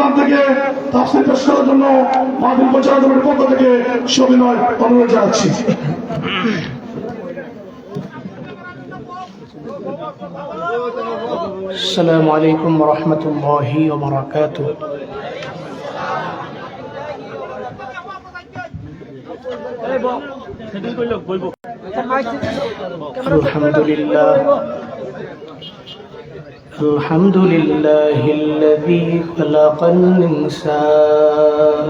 কোরআন থেকে তাফসীর পেশ করার জন্য মাহফিল পরিচালকের পক্ষ থেকে সবিনয় অনুরোধ জানাচ্ছি। السلام عليكم ورحمة الله وبركاته. الحمد لله الذي خلق الإنسان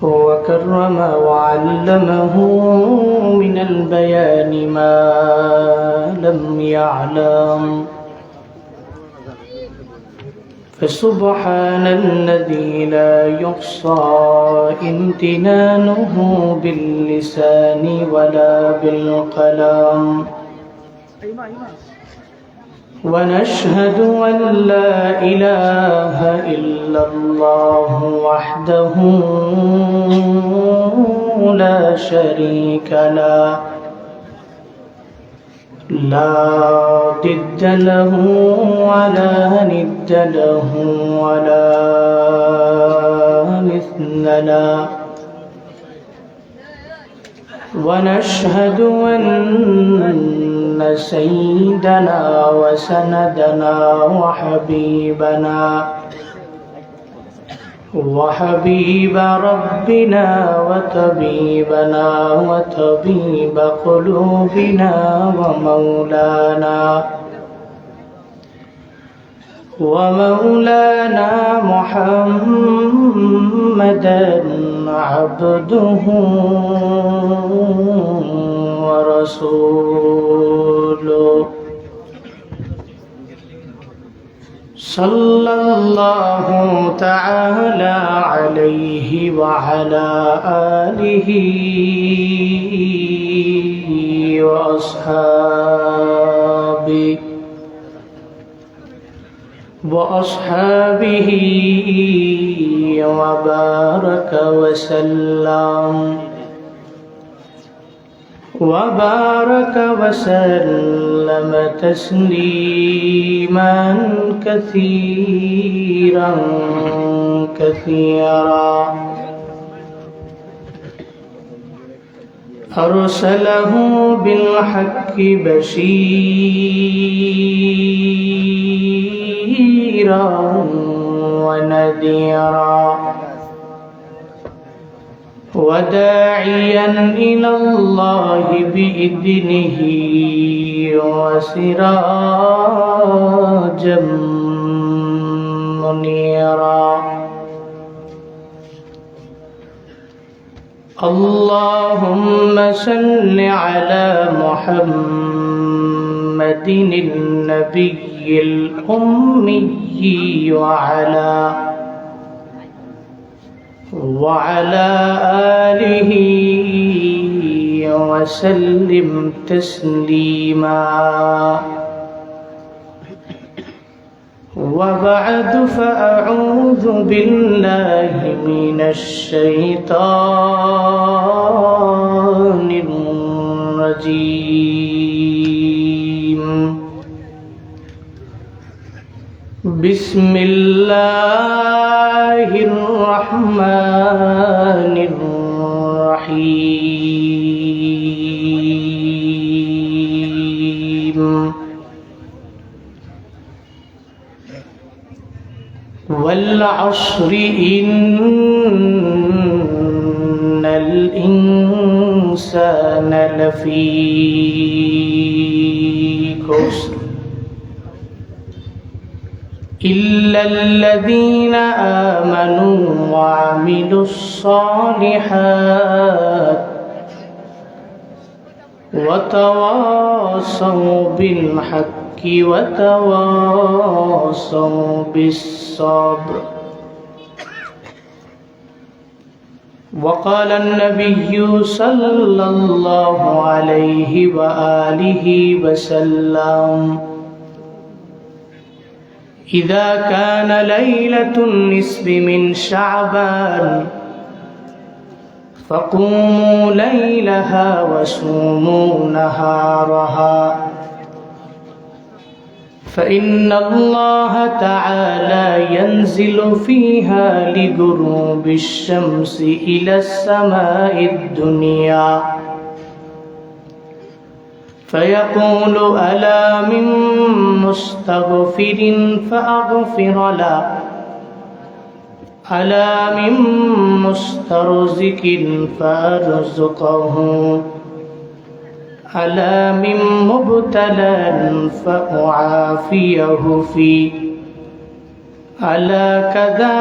وكرم وعلمه من البيان ما لم يعلم فسبحان الذي لا يحصى امتنانه باللسان ولا بالقلم ونشهد أن لا إله إلا الله وحده لا شريك له لا ضد له ولا ند له ولا مثل له ونشهد أن سيدنا وسندنا وحبيب ربنا وطبيب قلوبنا ومولانا محمدا عبده ورسوله صلى الله تعالى عليه وعلى آله وأصحابه وبارك وسلم تسليما كثيرا أرسله بالحق بشيرا ونذيرا وداعيا إلى الله بإذنه وسراجا منيرا اللهم صل على محمد النبي الأمي وعلى آله وسلم تسليما وبعد فأعوذ بالله من الشيطان الرجيم بسم الله الرحمن الرحيم والعصر إن الإنسان لفي خسر إلا الذين آمنوا وعملوا الصالحات وتواصوا بالحق وتواصوا بالصبر. وقال النبي صلى الله عليه وآله وسلم إذا كان ليلة النصف من شعبان فقوموا ليلها وصوموا نهارها فإن الله تعالى ينزل فيها لغروب الشمس إلى السماء الدنيا فيقول ألا من مستغفر فأغفر له ألا من مسترزق فأرزقه ألا من مبتلى فأعافيه فيه ألا كذا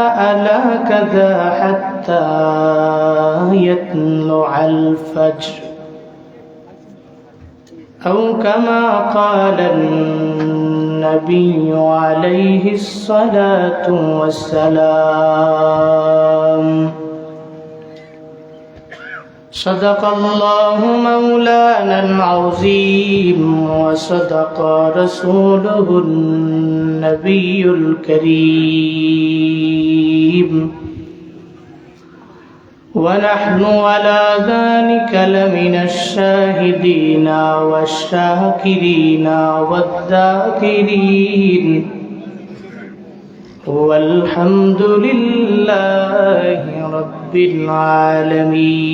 حتى يطلع الفجر أو كما قال النبي عليه الصلاة والسلام صدق الله مولانا العظيم وصدق رسوله النبي الكريم ونحن على ذلك لمن الشاهدين والشاكرين والذاكرين والحمد لله رب العالمين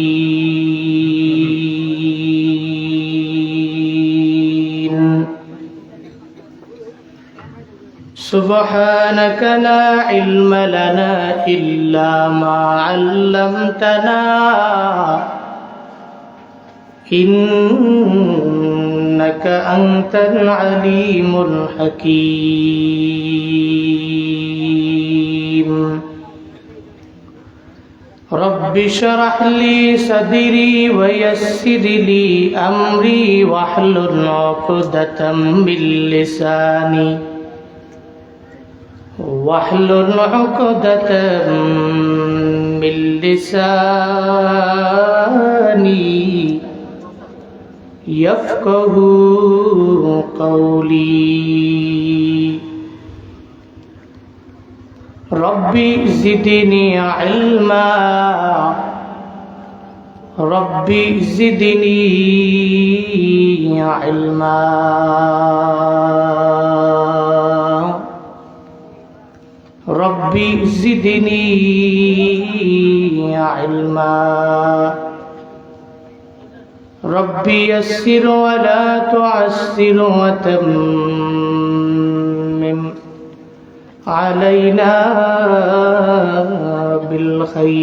سبحانك لا علم لنا إلا ما علمتنا إنك أنت العليم الحكيم رب اشرح لي صدري ويسر لي أمري واحلل عقدة من لساني واحلل عقدة من لساني يفقه قولي ربي زدني علما ربي زدني علما ربي زدني علما ربي يسر ولا تعسر وتمم علينا بالخير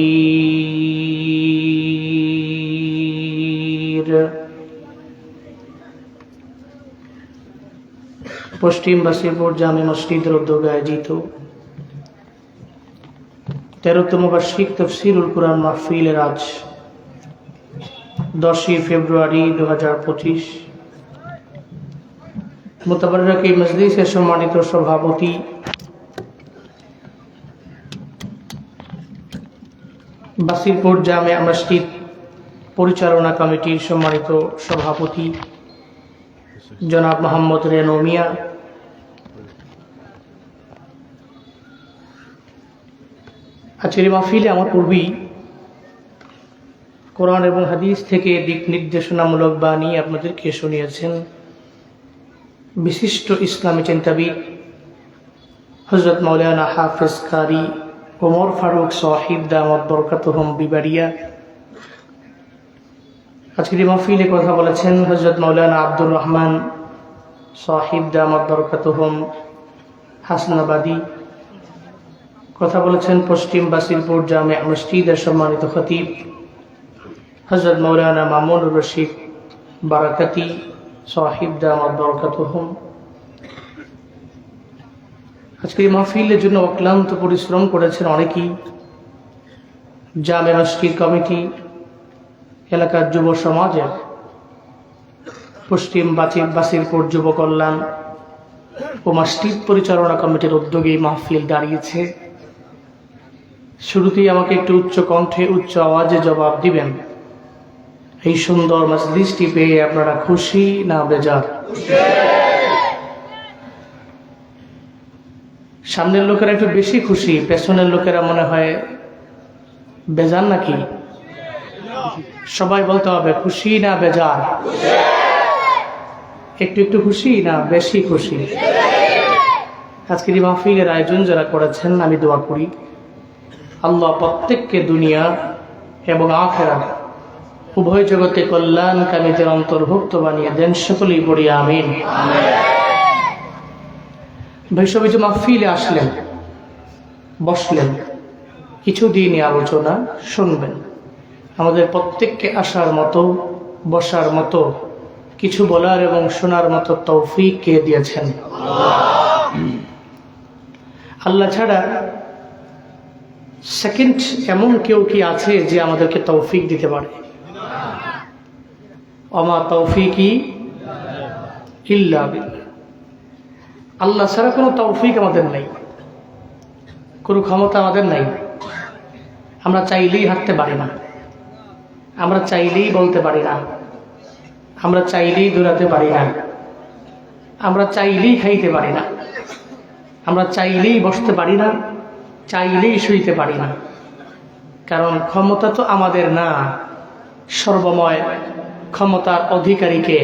পশ্চিম বাসিরপুর জামে মসজিদের উদ্যোগে আয়োজিত 13তম বার্ষিক তফসিরুল কুরআন মাহফিলের আজ 10 ফেব্রুয়ারি 2025 মুতাবাররক এই মজলিসের সম্মানিত সভাপতি বাসিরপুর জামে মসজিদ পরিচালনা কমিটির সম্মানিত সভাপতি জনাব মোহাম্মদ রেনু মিয়া, আজকের মাহফিলে আমার পূর্বেই কোরআন এবং হাদিস থেকে দিক নির্দেশনামূলক বাণী আপনাদেরকে শুনিয়েছেন বিশিষ্ট ইসলামী চিন্তাবিদ হযরত মাওলানা হাফেজ কারি ওমর ফারুক সাহিব দামাত বরকাতুহুম বিবারিয়া। আজকের মাহফিলে কথা বলেছেন হযরত মাওলানা আব্দুর রহমান সাহিব দামাত বরকাতুহুম হাসনাবাদী। কথা বলেছেন পশ্চিম বাসিরপুর জামে মসজিদের সম্মানিত খতিব হযরত মাওলানা মামুনুর রশিদ বারাকাতি সাহিব দামাত বরকাতুহুম। আজকের মাহফিলের জন্য অক্লান্ত পরিশ্রম করেছেন অনেকেই, জামে মসজিদ কমিটি, এলাকার যুব সমাজের, পশ্চিম বাসিরপুর যুব কল্যাণ ও মসজিদ পরিচালনা কমিটির উদ্যোগে মাহফিল দাঁড়িয়েছে। শুরুতেই আমাকে একটু উচ্চ কণ্ঠে উচ্চ আওয়াজে জবাব দিবেন, এই সুন্দর মজলিসটি পেয়ে আপনারা খুশি না বেজার? সামনের লোকেরা একটু বেশি খুশি, পেছনের লোকেরা মনে হয় বেজার নাকি? সবাই বলতে হবে খুশি না বেজার? একটু একটু খুশি না বেশি খুশি? আজকের এই মাহফিলের আয়োজন যারা করেছেন, আমি দোয়া করি আল্লাহ প্রত্যেককে দুনিয়া এবং আখিরাত উভয় জগতে কল্যাণকামীদের অন্তর্ভুক্ত বানিয়ে দেন। সকলেই পড়ি আমিন। ভাই যে মাহফিলে আসলেন, বসলেন, কিছু দিনই আলোচনা শুনবেন। আমাদের প্রত্যেককে আসার মতো, বসার মতো, কিছু বলার এবং শোনার মতো তৌফিক কে দিয়েছেন? আল্লাহ ছাড়া সেকেন্ড এমন কেউ কি আছে যে আমাদেরকে তৌফিক দিতে পারে? ওমা তৌফিকি ইল্লা বিল্লাহ। আল্লাহ ছাড়া কোনো তৌফিক আমাদের নাই, কোনো ক্ষমতা আমাদের নাই। আমরা চাইলেই হাঁটতে পারি না, আমরা চাইলেই বলতে পারি না, আমরা চাইলেই দৌড়াতে পারি না, আমরা চাইলেই খাইতে পারি না, আমরা চাইলেই বসতে পারি না, চাইলেই শুইতে পারি না। কারণ ক্ষমতা তো আমাদের না, সর্বময় ক্ষমতার অধিকারীকে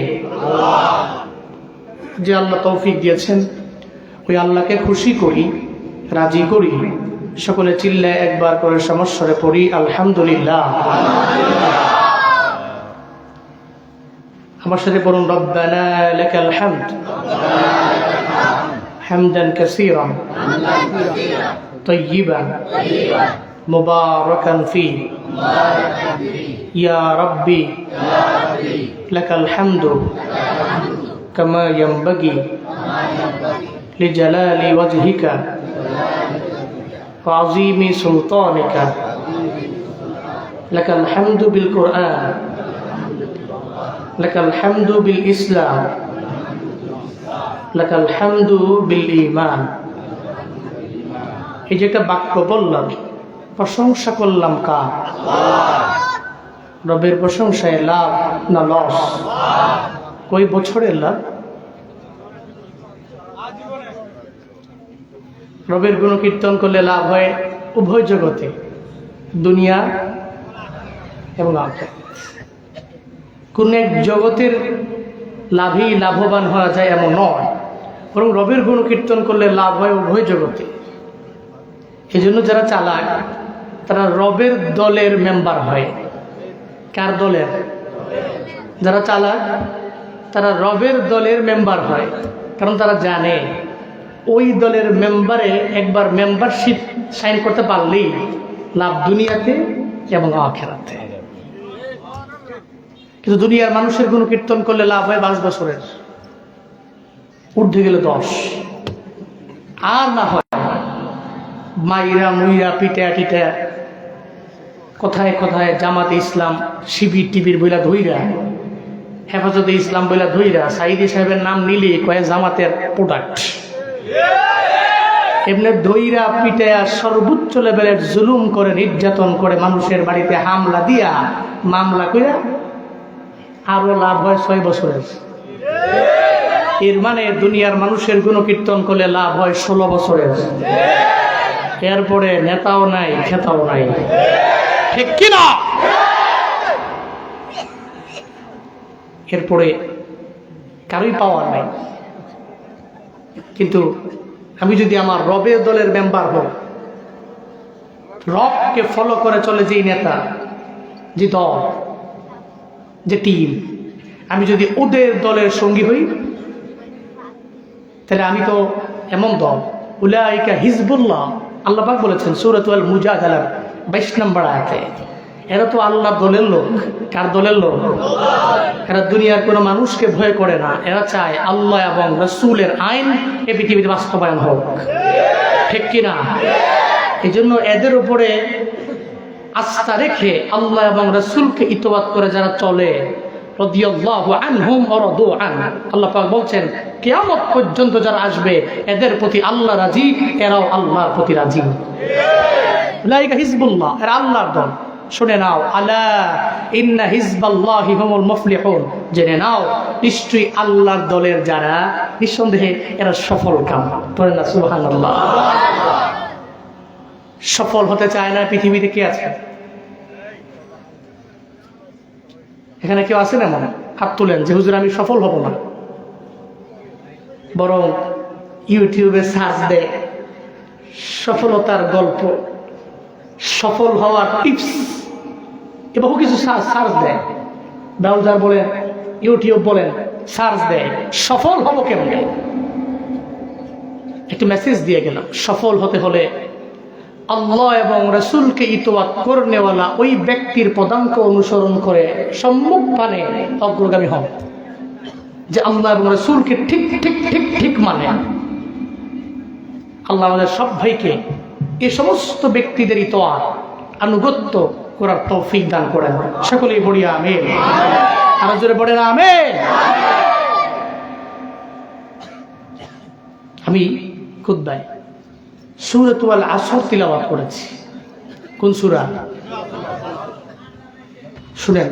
যে আল্লাহ তৌফিক দিয়েছেন, ওই আল্লাহকে খুশি করি, রাজি করি। সকলে চিল্লায় একবার করে সমস্বরে পড়ি আলহামদুলিল্লাহ। আমার সাথে পড়ুন রব্বানা লাকাল হামদ হামদান কাসীরান তাইয়িবান মুবারাকান ফি ইয়া রাব্বি লাকাল হামদু কামা ইয়ানবাগি লিজালালি ওয়াজহিকা ওয়া আযীমি সুলতানিকা লাকাল হামদু বিল কুরআন লাকাল হামদু বিল ইসলাম লাকাল হামদু বিল ঈমান। এই যে একটা বাক্য বললাম, প্রশংসা করলাম কার? রবের প্রশংসায় লাভ না লস? কই বছরের লাভ? রবের গুণ কীর্তন করলে লাভ হয় উভয় জগতে, দুনিয়া এবং আখিরাত। কোন এক জগতের লাভই লাভবান হওয়া যায় এমন নয়, বরং রবের গুণ কীর্তন করলে লাভ হয় উভয় জগতে। এই জন্য যারা চালাক তারা রবের দলের মেম্বার হয়। কার দলের? যারা চালাক তারা রবের দলের মেম্বার হয়, কারণ তারা জানে ওই দলের মেম্বারে একবার মেম্বারশিপ সাইন করতে পারলেই লাভ দুনিয়াতে এবং আখিরাতে। কিন্তু দুনিয়ার মানুষের গুণ কীর্তন করলে লাভ হয় 5 বছরের, ঊর্ধ্বে গেলে 10, আর না হয় মাইরা মুইরা পিটা টিটা কোথায় কোথায় জামাতে ইসলাম শিবির টিবির বইলা ধইরা, হেফাজতে ইসলাম বইলা ধইরা, সাইদি সাহেবের নাম নিলে কয়ে জামাতের প্রোডাক্ট। এমনি ধইরা পিটায়া সর্বোচ্চ লেভেলের জুলুম করে, নির্যাতন করে, মানুষের বাড়িতে হামলা দিয়া মামলা কইরা আরো লাভ হয় 6 বছরের। এর মানে দুনিয়ার মানুষের গুণ কীর্তন করলে লাভ হয় 16 বছরের। এরপরে নেতাও নাই, খেতাও নাই, ঠিক কিনা? এরপরে কারোই পাওয়ার নাই। কিন্তু আমি যদি আমার রবের দলের মেম্বার হই, রবকে ফলো করে চলে যেই নেতা, যে দল, যে টিম, আমি যদি ওদের দলের সঙ্গী হই, তাহলে আমি তো এমন দল, উলাইকা হিজবুল্লাহ। আল্লাহ পাক বলেছেন সূরাতুল মুজাদালা 22 নম্বর আয়াতে, এরা তো আল্লাহর দলের লোক। কার দলের লোক? এরা দুনিয়ার কোনো মানুষকে ভয় করে না, এরা চায় আল্লাহ এবং রাসূলের আইন এই পৃথিবীতে বাস্তবায়ন হোক, ঠিক কিনা? এই জন্য এদের উপরে আস্থা রেখে আল্লাহ এবং রাসূলকে ইতবাত করে যারা চলে, রাদিয়াল্লাহু আনহুম ওয়া রাদু আন, আল্লাহ পাক বলছেন কিয়ামত পর্যন্ত যারা আসবে এদের প্রতি আল্লাহ রাজি, এরাও আল্লাহর প্রতি রাজি। উলাইকা হিজবুল্লাহ, এরা আল্লাহর দল। শুনে নাও, আলা ইন্না হিজবাল্লাহি হুমুল মুফলিহুন, জেনে নাও নিশ্চয়ই আল্লাহর দলের যারা, নিঃসন্দেহে এরা সফল কাম। পড়েন না সুবহানাল্লাহ। সফল হতে চায় না পৃথিবীতে কে আছে? এখানে কেউ আছে না? মনে হাত তুলেন যে হুজুর আমি সফল হব না, বরং ইউটিউবে সার্চ দেয় সফলতার গল্প, সফল হওয়ার টিপস, এ বহু কিছু সার্চ দেয়। ব্রাউজার বলেন, ইউটিউব বলেন, সার্চ দেয় সফল হবো কেমনে। একটু মেসেজ দিয়ে গেলাম, সফল হতে হলে আল্লাহ এবং রাসূলকে ইতোয়াত করনেওয়ালা ওই ব্যক্তির পদাঙ্ক অনুসরণ করে সম্মুখ পানে অগ্রগামী হন, যে আল্লাহ এবং রাসূলকে ঠিক ঠিক ঠিক ঠিক মানে। আল্লাহ আমাদের সব ভাইকে এই সমস্ত ব্যক্তিদের ইতোয়াত আনুগত্য করার তৌফিক দান করেন। সকলেই বলি আমিন। আরো জোরে বলেন আমিন। আমি খুতবায় সূরাতুল আসর তিলাওয়াত করেছি। কোন সূরা? শুনেন,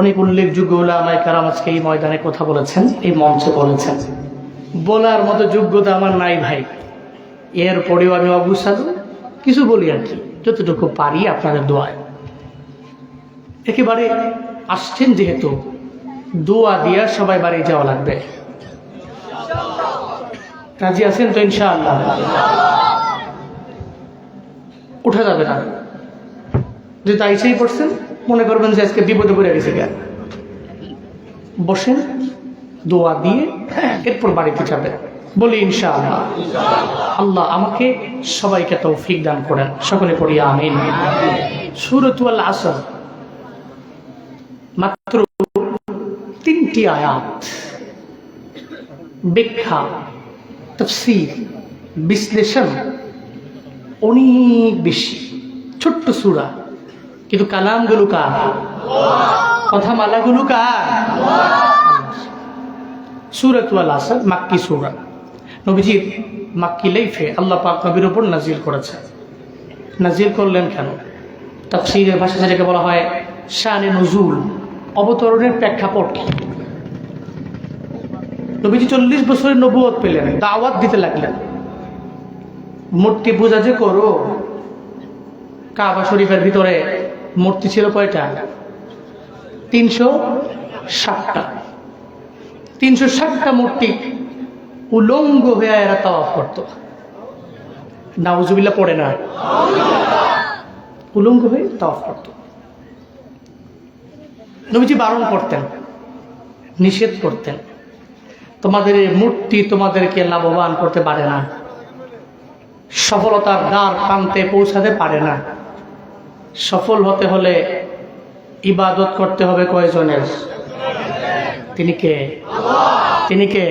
অনেক উল্লেখযোগ্য উলামায়ে কেরাম আজকে এই ময়দানে কথা বলেছেন, এই মঞ্চে বলেছেন। বলার মতো যোগ্যতা আমার নাই ভাই, এরপরেও আমি অবুসাদু কিছু বলি আর কি, যতটুকু পারি আপনাদের দোয়ায়। একেবারে আসছেন যেহেতু, দোয়া দিয়া সবাই বাড়ি যাওয়া লাগবে। রাজি আছেন তো ইনশাআল্লাহ? উঠা যাবে না, যে তাইছেই পড়ছেন মনে করবেন যে আজকে বিপদে পড়ে গেছে। বসেন, দোয়া দিয়ে এরপর বাড়িতে যাবেন। বলি ইনশাআল্লাহ। আল্লাহ আমাকে সবাইকে তৌফিক দান করেন। সকলে পড়ি আমিন। সূরাতুল আসর মাত্র 3টি আয়াত, ব্যাখ্যা, তাফসীর, বিশ্লেষণ অনেক বেশি। ছোট্ট সূরা, কিন্তু কালামগুলো কার? কথা মালাগুলো কার? সূরাতুল আসর মাক্কি সূরা। নবীজির মাক্কি লাইফে আল্লাহ পাক নবীর উপর নাজিল করেছেন। নাজিল করলেন কেন? তাফসীরের ভাষা যেটাকে বলা হয় শানে নুজুল, অবতরণের প্রেক্ষাপট। নবীজি 40 বছরের নবুয়ত পেলেন, দাওয়াত দিতে লাগলেন। মূর্তি পূজা যে করো, কাবা শরীফের ভিতরে মূর্তি ছিল কয়টা? 360টা। 360টা মূর্তি উলঙ্গ হয়ে এরা তাওয়াফ করতো। নাউজুবিল্লাহ পড়ে না? উলঙ্গ হয়ে তাওয়াফ করতো। নবীজি বারণ করতেন, নিষেধ করতেন, তোমাদের এই মূর্তি তোমাদেরকে লাভবান করতে পারে না, সফলতার দ্বার প্রান্তে পৌঁছাতে পারে না। সফল হতে হলে ইবাদত করতে হবে কয়জনের? তিনি কে? তিনি কে?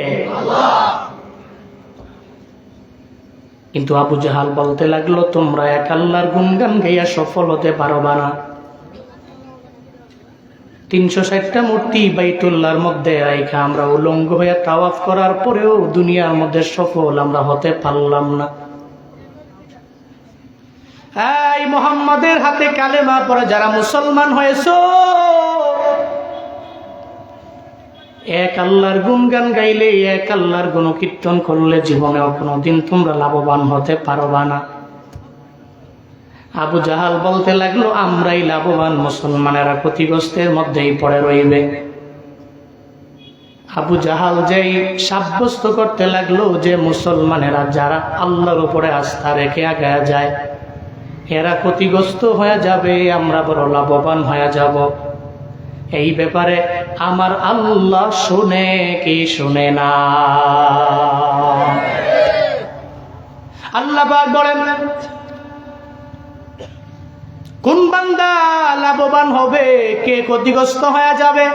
কিন্তু আবু জাহাল বলতে লাগলো, তোমরা এক আল্লাহর গুণগান গাইয়া সফল হতে পারবা না। 360টা মূর্তি বাইতুল্লাহর মধ্যে রাইখা আমরা উলঙ্গ হয়ে তাওয়াফ করার পরেও দুনিয়ার মধ্যে সফল আমরা হতে পারলাম না। এই মুহাম্মাদের হাতে কালেমা পড়ে যারা মুসলমান হয়েছো, এক আল্লাহর গুণগান গাইলে, এক আল্লাহর গুণকীর্তন করলে জীবনেও কোনোদিন তোমরা লাভবান হতে পারবা না। আবু জাহাল বলতে লাগলো, আমরাই লাভবান, মুসলমানেরা ক্ষতিগ্রস্তের মধ্যেই পড়ে রইবে। আবু জাহাল যেই সাব্যস্ত করতে লাগলো যে মুসলমানেরা যারা আল্লাহর উপরে আস্থা রেখে আগায় যায় এরা ক্ষতিগ্রস্ত হয়ে যাবে, আমরা বড় লাভবান হয়ে যাব। এই ব্যাপারে আমার আল্লাহ শুনে কি শুনে না? আল্লাহ পাক বলেন, কোন বান্দা লাভবান হবে, কে ক্ষতিগ্রস্ত হয়ে যাবে?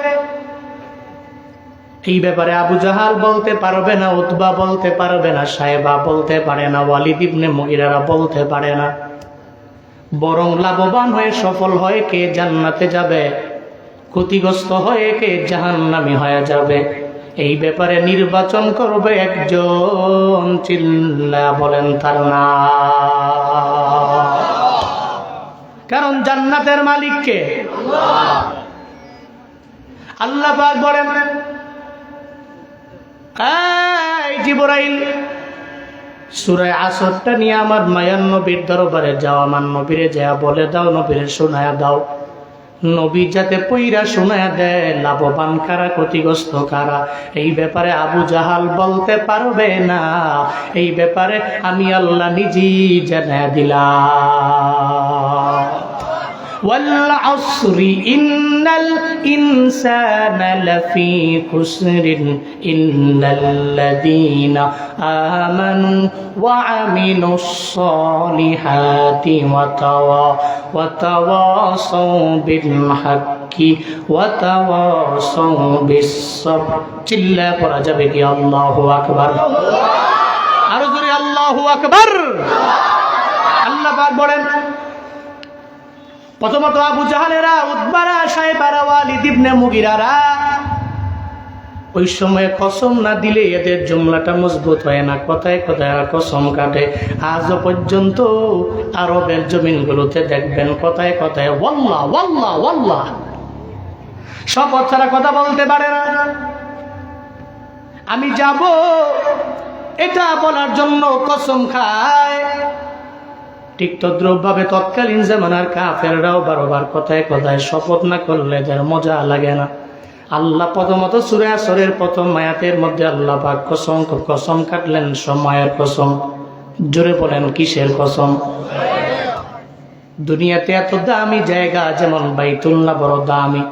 এই ব্যাপারে আবু জাহাল বলতে পারবে না, উতবা বলতে পারবে না, সাহেবা বলতে পারে না, ওয়ালিদ ইবনে মুগিরারা বলতে পারে না। বরং লাভবান হয়ে সফল হয়ে কে জান্নাতে যাবে, ক্ষতিগ্রস্ত হয়ে কে জাহান্নামী হয়ে যাবে, এই ব্যাপারে নির্বাচন করবে একজন। চিল্লা বলেন তার নাম। কারণ জান্নাতের মালিক কে? আল্লাহ পাক বলেন, এই জিবরাইল সূরা আসরটা নিয়ে আমার মায়ার নবীর দরবারে যাও, আমার নবীরে যা বলে দাও, নবীরে শোনায়া দাও, নবী যাতে পইরা শোনায় দেয় লাভবান কারা ক্ষতিগ্রস্ত কারা, এই ব্যাপারে আবু জাহাল বলতে পারবে না। এই ব্যাপারে আমি আল্লাহ নিজেই জানায় দিলাম। والعصر إن الإنسان لفي خسر إلا الذين آمنوا وعملوا الصالحات وتواصوا بالحق وتواصوا بالصبر চিল্লা পড়া যাবে কি আল্লাহু আকবার? আরো জোরে আল্লাহু আকবার। আল্লাহ পাক বলেন প্রথমত আবু জাহালেরা, উতবারা, সাইবারা, ওয়ালিদ ইবনে মুগিরারা ওই সময় কসম না দিলে এদের জুমলাটা মজবুত হয় না, কথায় কথায় কসম কাটে। আজও পর্যন্ত আরবের জমিনগুলোতে দেখবেন কথায় কথায় ওয়াল্লাহ ওয়াল্লাহ ওয়াল্লাহ, শপথ ছাড়া কথা বলতে পারে না। আমি যাব এটা বলার জন্য কসম খায়। ঠিক তদ্রুপভাবে তৎকালীন জামানার কাফেররাও বারবার কথায় কথায় শপথ না করলে এদের মজা লাগে না। আল্লাহ প্রথমত সূরা আসরের প্রথম আয়াতের মধ্যে আল্লাহ পাক কসম কাটলেন, সময়ের কসম। জোরে বলেন কিসের কসম? দুনিয়াতে এত দামি জায়গা যেমন বাইতুল্লাহ বড় দামি,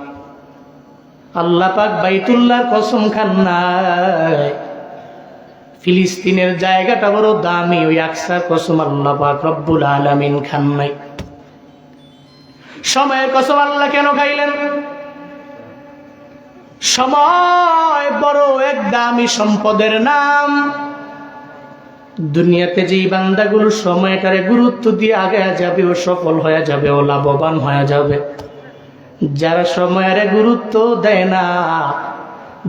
আল্লাহ পাক বাইতুল্লাহর কসম খান নাই। ফিলিস্তিনের জায়গাটা বড় দামি, ওই আকসার কসম আল্লাহ পাক রব্বুল আলামিন খান নাই। সময়ের কসম আল্লাহ কেন খাইলেন? সময় বড় এক দামি সম্পদের নাম। দুনিয়াতে যেই বান্দাগুলো সময়টারে গুরুত্ব দিয়ে আগে যাবে ও সফল হয়ে যাবে, ও লাভবান হয়ে যাবে। যারা সময়ের গুরুত্ব দেয় না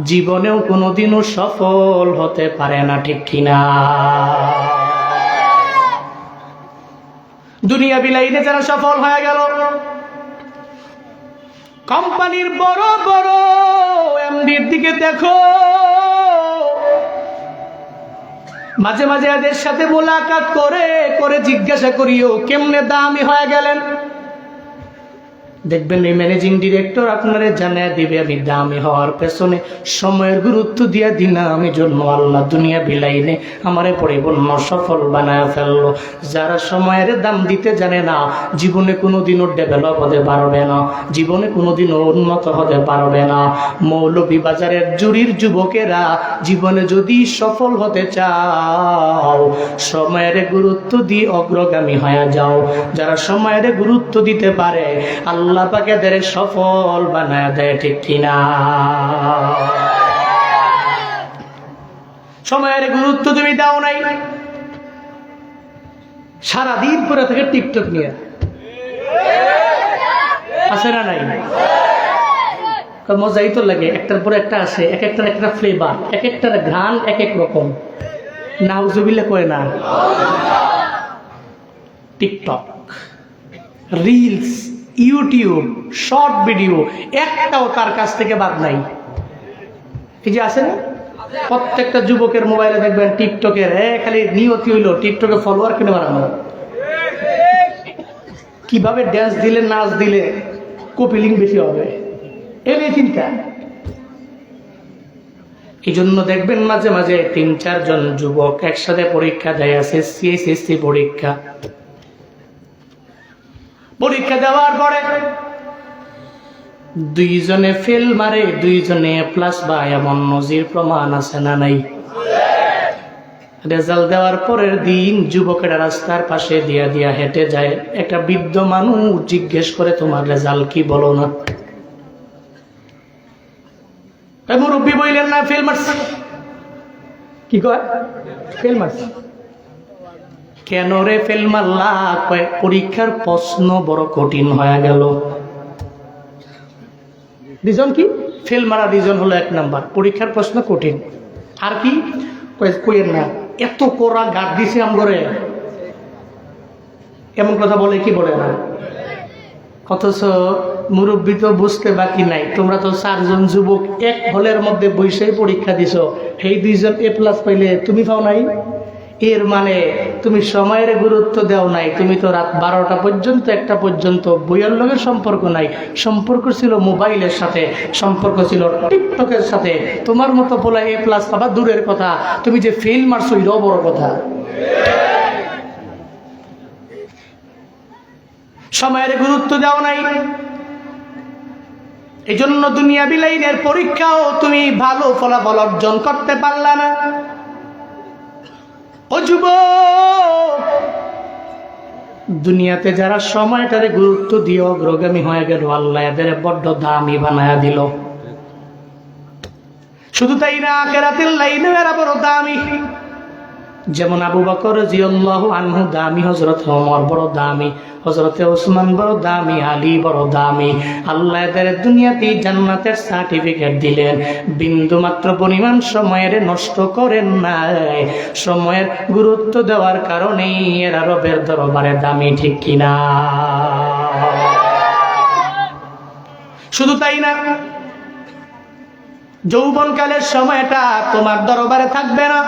জীবনেও কোনোদিনও সফল হতে পারে না, ঠিক কিনা? দুনিয়া বিলাইনে যারা সফল হয়ে গেল, কোম্পানির বড় বড় এমডির দিকে দেখো, মাঝে মাঝে এদের সাথে মোলাকাত করে করে জিজ্ঞাসা করিও কেমনে দামি হয়ে গেলেন। দেখবেন এই ম্যানেজিং ডিরেক্টর আপনারে জানায় দিবে আমি দামি হওয়ার পেছনে সময়ের গুরুত্ব দিয়া দিনা আমি জন্য আল্লাহ দুনিয়া বিলাইনে আমারে পরিপূর্ণ সফল বানায় ফেললো। যারা সময়ের দাম দিতে জানে না জীবনে কোনোদিনও ডেভেলপ হতে পারবে না, জীবনে কোনোদিনও উন্নত হতে পারবে না। মৌলভীবাজারের জুরির যুবকেরা জীবনে যদি সফল হতে চাও সময়ের গুরুত্ব দিয়ে অগ্রগামী হয়ে যাও। যারা সময়ের গুরুত্ব দিতে পারে আল্লাহ পাক এদের সফল বানায় দেয়, ঠিক কিনা? সময়ের গুরুত্ব তুমি দাও নাই, সারাদিন পরে থেকে টিকটক নিয়ে আসে না নাই? মজাই তো লাগে, একটার পর একটা আসে, এক একটার একটা ফ্লেভার, এক একটার ঘ্রাণ এক এক রকম। নাউজুবিল্লাহ কয় না? TikTok, reels, YouTube, short video একটাও তার কাছ থেকে বাদ নাই। এই যে আছে না প্রত্যেকটা যুবকের মোবাইলে দেখবেন টিকটকের খালি নিয়তি হইল টিকটকে ফলোয়ার কিনে বানানো, কিভাবে ড্যান্স দিলে নাচ দিলে কপিলিং বেশি হবে, এই চিন্তা। এই জন্য দেখবেন মাঝে মাঝে ৩-৪ জন যুবক একসাথে পরীক্ষা দেয়, এসএসসি এসএসসি পরীক্ষা দেওয়ার পরে 2 জনে ফেল মারে, 2 জনে প্লাস বা এমন নজির প্রমাণ আছে না নাই? রেজাল্ট দেওয়ার পরের দিন যুবকেরা রাস্তার পাশে দিয়া দিয়া হেঁটে যায়, একটা বৃদ্ধ মানুষ জিজ্ঞেস করে তোমার রেজাল্ট কি বলো না? মুরব্বী বললেন না ফেল মারছে। কি কয়? ফেল মারছে। কেন রে ফেল মারলা? কয় পরীক্ষার প্রশ্ন বড় কঠিন হয়ে গেল। রিজন কি? ফেল মারা রিজন হলো 1 নাম্বার, পরীক্ষার প্রশ্ন কঠিন। আর কি কইেন না, এত কোরা গাদ দিছে আমগরে, এমন কথা বলে কি বলে না? অথচ মুরব্বী তো বুঝতে বাকি নাই, তোমরা তো 4 জন যুবক এক হলের মধ্যে বসেই পরীক্ষা দিছো, এই 2 জন A+ পাইলে তুমি পাও নাই। এর মানে তুমি সময়ের গুরুত্ব দেও নাই, তুমি তো রাত 12টা পর্যন্ত 1টা পর্যন্ত বইয়ের লোকের সম্পর্ক নাই, সম্পর্ক ছিল মোবাইলের সাথে, সম্পর্ক ছিল টিকটকের সাথে। তোমার মতো বলা A+ পাবা দূরের কথা, তুমি যে ফেল মারছো এটাও বড় কথা। সময়ের গুরুত্ব দেও নাই, এই জন্য দুনিয়া বিলাইনের পরীক্ষাও তুমি ভালো ফলাফল অর্জন করতে পারলা না। ও যুবক, দুনিয়াতে যারা সময়টারে গুরুত্ব দিয়ে অগ্রগামী হয়ে গেল, আল্লাহ এদের বড্ড দামি বানায়া দিল। শুধু তাই না, আখিরাতের লাইনে এরা বড় দামি। যেমন আবু বকর রাদিয়াল্লাহু আনহু দামি, হযরত ওমর বড় দামি, হযরত ওসমান বড় দামি, আলী বড় দামি। আল্লাহ এদের দুনিয়াতে জান্নাতের সার্টিফিকেট দিলেন, বিন্দু মাত্র পরিমাণ সময়ের নষ্ট করেন নাই। সময়ের গুরুত্ব দেওয়ার কারণেই এরা রবের দরবারে দামি, ঠিক কিনা? শুধু তাই না, যৌবনকালের সময়টা তোমার দরবারে থাকবে না।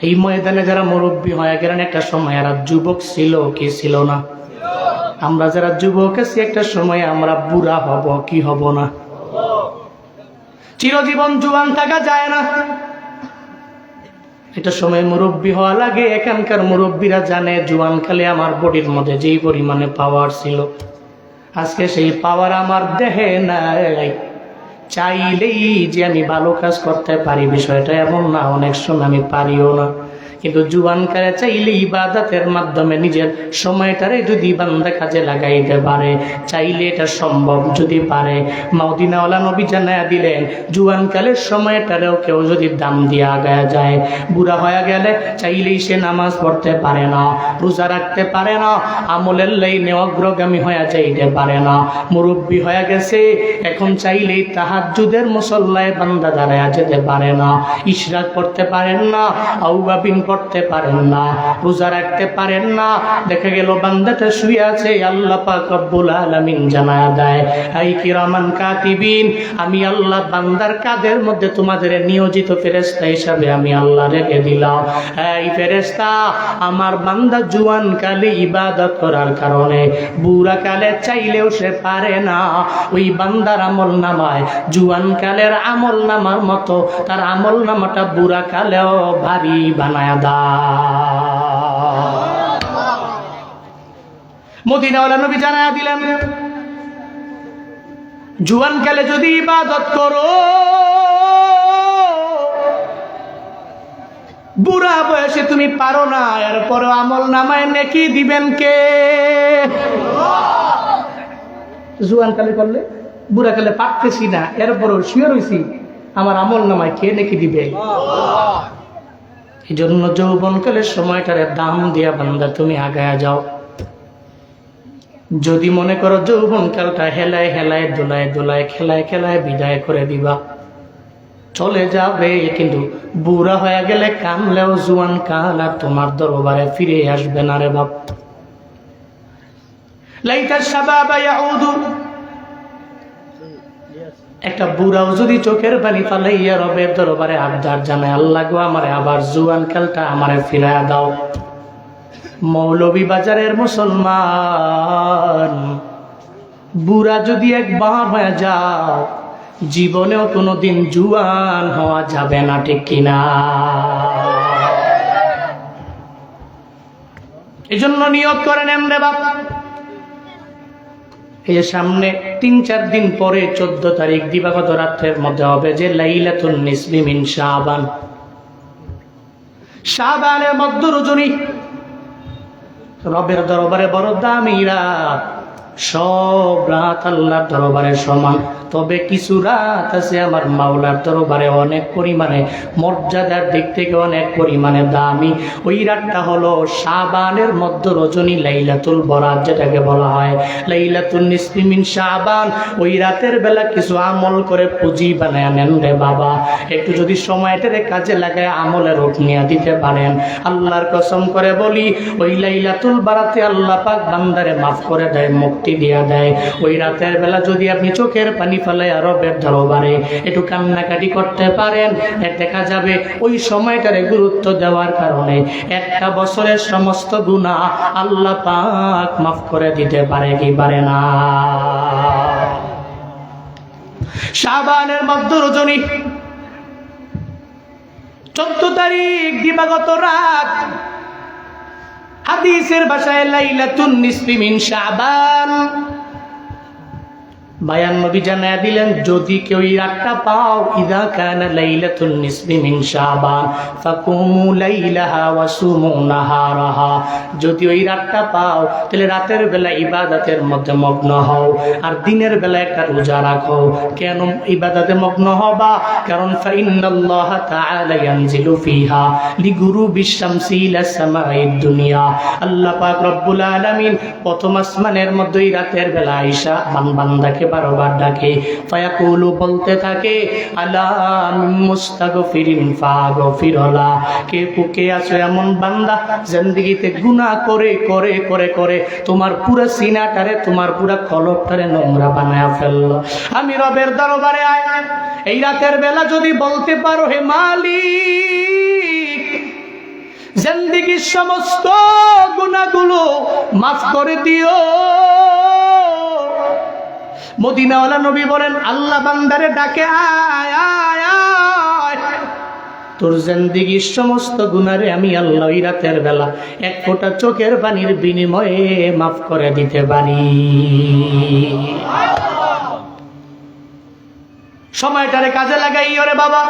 এই ময়দানে যারা মুরব্বী হয়ে গেলেন, একটা সময় এরা যুবক ছিল কি ছিল না? আমরা যারা যুবক আছি একটা সময় আমরা বুড়া হব কি হব না? চিরজীবন জুয়ান থাকা যায় না, এটা সময় মুরব্বী হওয়া লাগে। এখানকার মুরব্বীরা জানে জুয়ানকালে আমার বডির মধ্যে যেই পরিমাণে পাওয়ার ছিল, আজকে সেই পাওয়ার আমার দেহে নাই। চাইলেই যে আমি ভালো কাজ করতে পারি বিষয়টা এমন না, অনেক সময় আমি পারিও না। কিন্তু জুয়ানকালে চাইলে ইবাদতের মাধ্যমে নিজের সময়টারে যদি বান্দা কাজে লাগাইতে পারে, চাইলে এটা সম্ভব যদি পারে। মদিনাওয়ালা নবী জানায়া দিলেন, জুয়ানকালের সময়টারেও কেউ যদি দাম দিয়ে আগায়া যায়, বুড়া হয়ে গেলে চাইলেই সে নামাজ পড়তে পারে না, রোজা রাখতে পারে না, আমলের লাইনে অগ্রগামী হয়ে যাইতে পারে না। মুরব্বী হয়ে গেছে, এখন চাইলেই তাহাজ্জুদের মুসল্লায় বান্দা দাঁড়ায়া যেতে পারে না, ইশরাক করতে পারেন না, আউয়াবিন করতে পারেন না, রোজা রাখতে পারেন না। দেখা গেল বান্দাটা শুয়ে আছে, আল্লাহ পাক রব্বুল আলামিন জানায়া দেয়, আই কিরামান কাতিবিন, আমি আল্লাহ বান্দার কাদের মধ্যে তোমাদের নিয়োজিত ফেরেশতা হিসাবে আমি আল্লাহ রেখে দিলাম। এই ফেরেশতা, আমার বান্দা জুয়ান কালে ইবাদত করার কারণে বুড়া কালে চাইলেও সে পারে না, ওই বান্দার আমল নামায় জুয়ান কালের আমল নামার মতো তার আমল নামাটা বুড়া কালেও ভারী বানায়া দা। মদিনাওয়ালা নবী জানায়া দিলেন, জুয়ান কালে যদি ইবাদত করো, বুড়া বয়সে তুমি পারো না, এরপর আমল নামায় নেকি দিবেন কে? জুয়ান কালে করলে, বুড়া কালে পারতেছি না, এরপরও শুয়ে রয়েছি, আমার আমল নামায় কে নেকি দিবে? এই জন্য যৌবনকালের সময়টারে দাম দিয়া বান্দা তুমি আগায়া যাও। যদি মনে করো যৌবনকালটা হেলায় হেলায় দোলায় দোলায় খেলায় খেলায় বিদায় করে দিবা, চলে যাবে, কিন্তু বুড়া হয়ে গেলে কানলেও জুয়ান কাল আর তোমার দরবারে ফিরে আসবে না রে বাপ। লাইতা শাবাবা ইয়াউদু, একটা বুড়াও যদি চোখের পানি ফালাইয়া রবের দরবারে আবদার জানায়, আল্লাহ গো আমারে আবার জুয়ান কালটা আমারে ফিরায়া দাও। মৌলভী বাজারের মুসলমান, বুড়া যদি একবার হয়ে যাও, জীবনেও কোনোদিন জুয়ান হওয়া যাবে না, ঠিক কিনা? এই জন্য নিয়ত করে নেন রে বাপ, এই যে সামনে 3-4 দিন পরে 14 তারিখ দিবাগত রাত্রের মধ্যে হবে যে লাইলাতুন নিসফি মিন শাবান, শাবানের মধ্য রজনী, রবের দরবারে বড় দামি রাত। সব রাত আল্লাহর দরবারে সমান, তবে কিছু রাত আছে আমার মাওলার দরবারে অনেক পরিমাণে মর্যাদার দিক থেকে অনেক পরিমাণে দামি। ওই রাতটা হলো শাবানের মধ্য রজনী, লাইলাতুল বরাত যেটাকে বলা হয়, লাইলাতুন নিসফি মিন শাবান। ওই রাতের বেলা কিছু আমল করে পুঁজি বানায় নেন রে বাবা, একটু যদি সময়টারে কাজে লাগায় আমলের রূপ নিয়ে দিতে পারেন, আল্লাহর কসম করে বলি, ওই লাইলাতুল বরাতে আল্লাহ পাক বান্দারে মাফ করে দেয়, মুক্তি দিয়া দেয়। ওই রাতের বেলা যদি আপনি চোখের পানি ফেলে রবের দরবারে একটু কান্নাকাটি করতে পারেন, দেখা যাবে ওই সময়টারে গুরুত্ব দেওয়ার কারণে একটা বছরের সমস্ত গুনাহ আল্লাহ পাক মাফ করে দিতে পারে কি পারে না? শাবানের মধ্য রজনী 14 তারিখ দিবাগত রাত, হাদিসের ভাষায় লাইলাতুন নিসফি মিন শাবান। বায়ান নবী জানায়া দিলেন, যদি কেউ এই রাতটা পাও, ইদা কানা লাইলাতুন নিসফি মিন শাবান ফাকুমু লাইলাহা ওয়া সুমু নাহারাহা, যদি ওই রাতটা পাও তাহলে রাতের বেলা ইবাদতের মধ্যে মগ্ন হও আর দিনের বেলা একটা রোজা রাখো। কেন ইবাদতে মগ্ন হবা? কারণ ফাইন্নাল্লাহা তাআলা ইয়ানজিলু ফিহা লিগুরুবিশ শামসি ইলা সামাঈদ দুনিয়া, আল্লাহ পাক রব্বুল আলামিন প্রথম আসমানের মধ্যে এই রাতের বেলা আয়েশা বান্দাকে বারবার ডাকে, ফায়াকুলু বলতে থাকে, আলা মুস্তাগফিরিন ফাগফিরলা, কে আছো এমন বান্দা জিন্দেগিতে গুনাহ করে করে করে করে তোমার পুরো সিনাটারে, তোমার পুরো কলবটারে নোংরা বানায়া ফেললো, আমি রবের দরবারে আয়। এই রাতের বেলা যদি বলতে পারো, হে মালিক জিন্দেগির সমস্ত গুনাহগুলো মাফ করে দিও। মদিনাওয়ালা নবী বলেন, আল্লাহ বান্দারে ডাকে, আয় আয় আয়, তোর জিন্দেগির সমস্ত গুনারে আমি আল্লাহ এই রাতের বেলা এক ফোঁটা চোখের পানির বিনিময়ে মাফ করে দিতে পারি। সময়টারে কাজে লাগাই ওরে বাবা।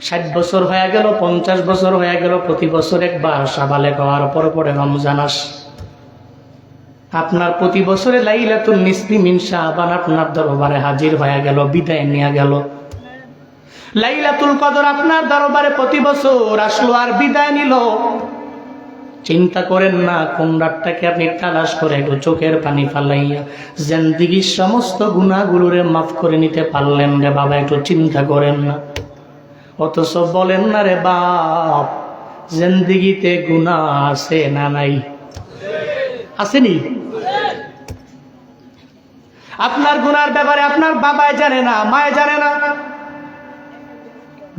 60 বছর হয়ে গেল, 50 বছর হয়ে গেল, প্রতি বছর একবার সাবালে হওয়ার পরে রমজান আসে। আপনার প্রতি বছরে লাইলাতুন নিসফি মিন শাবান আপনার দরবারে হাজির হয়ে গেল, বিদায় নিয়ে গেল। লাইলাতুল কদর আপনার দরবারে প্রতি বছর আসলো আর বিদায় নিল। চিন্তা করেন না কোন রাতটাকে আপনি তালাশ করে একটু চোখের পানি ফালাইয়া জিন্দেগির সমস্ত গুনাহগুলোরে মাফ করে নিতে পারলেন রে বাবা, একটু চিন্তা করেন না। অথচ বলেন না রে বাপ, জিন্দেগিতে গুনাহ আছে না নাই? আসেনি? আপনার গুনার ব্যাপারে আপনার বাবাই জানে না, মায়ে জানে না।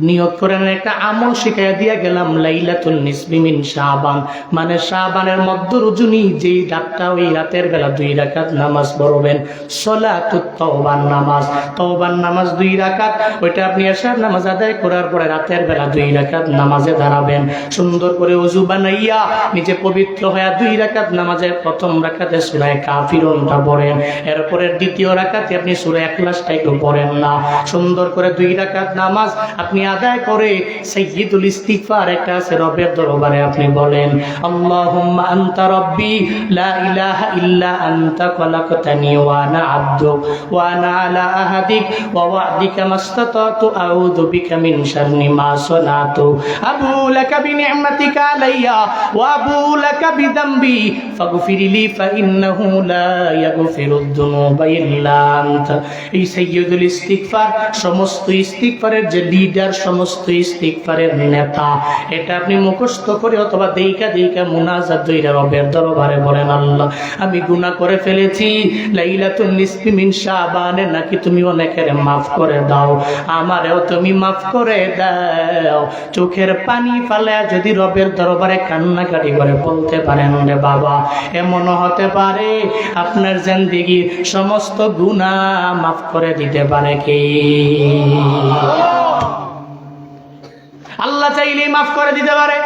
নিয়ত করেন, একটা আমল শিখাইয়া দিয়া গেলাম, লাইলাতুন নিসফি মিন শাবান, মানে শাবানের মধ্য রজনী, যেই রাতটা ওই রাতের বেলা 2 রাকাত নামাজ পড়বেন, সলাতুত তওবার নামাজ, তওবার নামাজ 2 রাকাত, ওইটা আপনি এশার নামাজ আদায় করার পরে রাতের বেলা 2 রাকাত নামাজে দাঁড়াবেন, সুন্দর করে ওযু বানাইয়া নিজে পবিত্র হয়ে 2 রাকাত নামাজের প্রথম রাকাতে সূরা কাফিরুনটা পড়েন, এরপরে দ্বিতীয় রাকাতে আপনি সূরা ইখলাসটা একটু পড়েন না, সুন্দর করে 2 রাকাত নামাজ আপনি আদায় করে সাইয়্যিদুল ইস্তিগফার একটা আছে রবের দরবারে আপনি বলেন, আল্লাহুম্মা আনতা রাব্বি লা ইলাহা ইল্লা আনতা খলাকতানি ওয়া আনা আবদুক ওয়া আনা আলা আহাদিক ওয়া ওয়া'দিকা মাসতাতাতু আউযু বিকা মিন শাররি মা সানাতু আবু লাকা বিনি'মাতিকা আলাইয়া ওয়া আবু লাকা বিযামবি ফাগফিরলি ফাইন্নাহু লা ইয়াগফিরুদ যুনুবা ইল্লা আনতা। এই সাইয়্যিদুল ইস্তিগফার সমস্ত ইস্তিগফারের যে লিডার, সমস্ত ইস্তিগফারের নেতা, এটা আপনি মুখস্থ করে অথবা দেইকা মুনাজাত দইরা রবের দরবারে বলেন, আল্লাহ আমি গুনাহ করে ফেলেছি, লাইলাতুন নিসফি মিন শাবানে নাকি তুমি অনেকের মাফ করে দাও, আমারেও তুমি মাফ করে দাও। চোখের পানি ফালায়া যদি রবের দরবারে কান্নাকাটি করে বলতে পারেন, রে বাবা এমন হতে পারে আপনার জিন্দেগির সমস্ত গুনাহ মাফ করে দিতে পারে কে? আল্লাহ চাইলে মাফ করে দিতে পারে।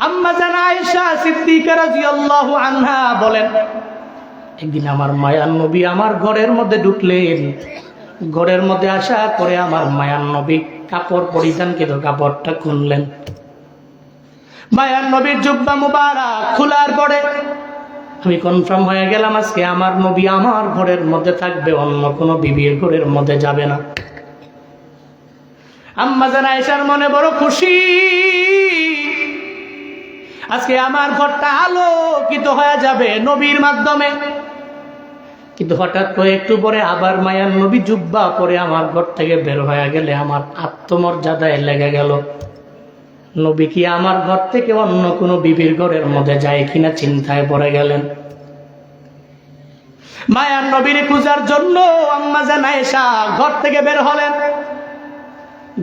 আম্মা জান আয়েশা সিদ্দিকা রাদিয়াল্লাহু আনহা বলেন, একদিন আমার মায়ার নবী আমার ঘরের মধ্যে ঢুকলেন, ঘরের মধ্যে আসা করে আমার মায়ার নবী কাপড় পরিধান কিন্তু কাপড়টা খুললেন, মায়ার নবীর জুব্বা মুবারক খোলার পরে আমি কনফার্ম হয়ে গেলাম আজকে আমার নবী আমার ঘরের মধ্যে থাকবে, অন্য কোনো বিবির ঘরের মধ্যে যাবে না। আম্মা জান আয়েশার মনে বড় খুশি, আজকে আমার ঘরটা আলোকিত হয়ে যাবে নবীর মাধ্যমে। কিন্তু হঠাৎ করে একটু পরে আবার মায়ার নবী জুব্বা পরে আমার ঘর থেকে বের হয়ে গেলে আমার আত্মমর্যাদায় লেগে গেল, নবী কি আমার ঘর থেকে অন্য কোনো বিবির ঘরের মধ্যে যায় কিনা চিন্তায় পড়ে গেলেন। মায়ার নবীর খোঁজার জন্য আম্মা জান আয়েশা ঘর থেকে বের হলেন।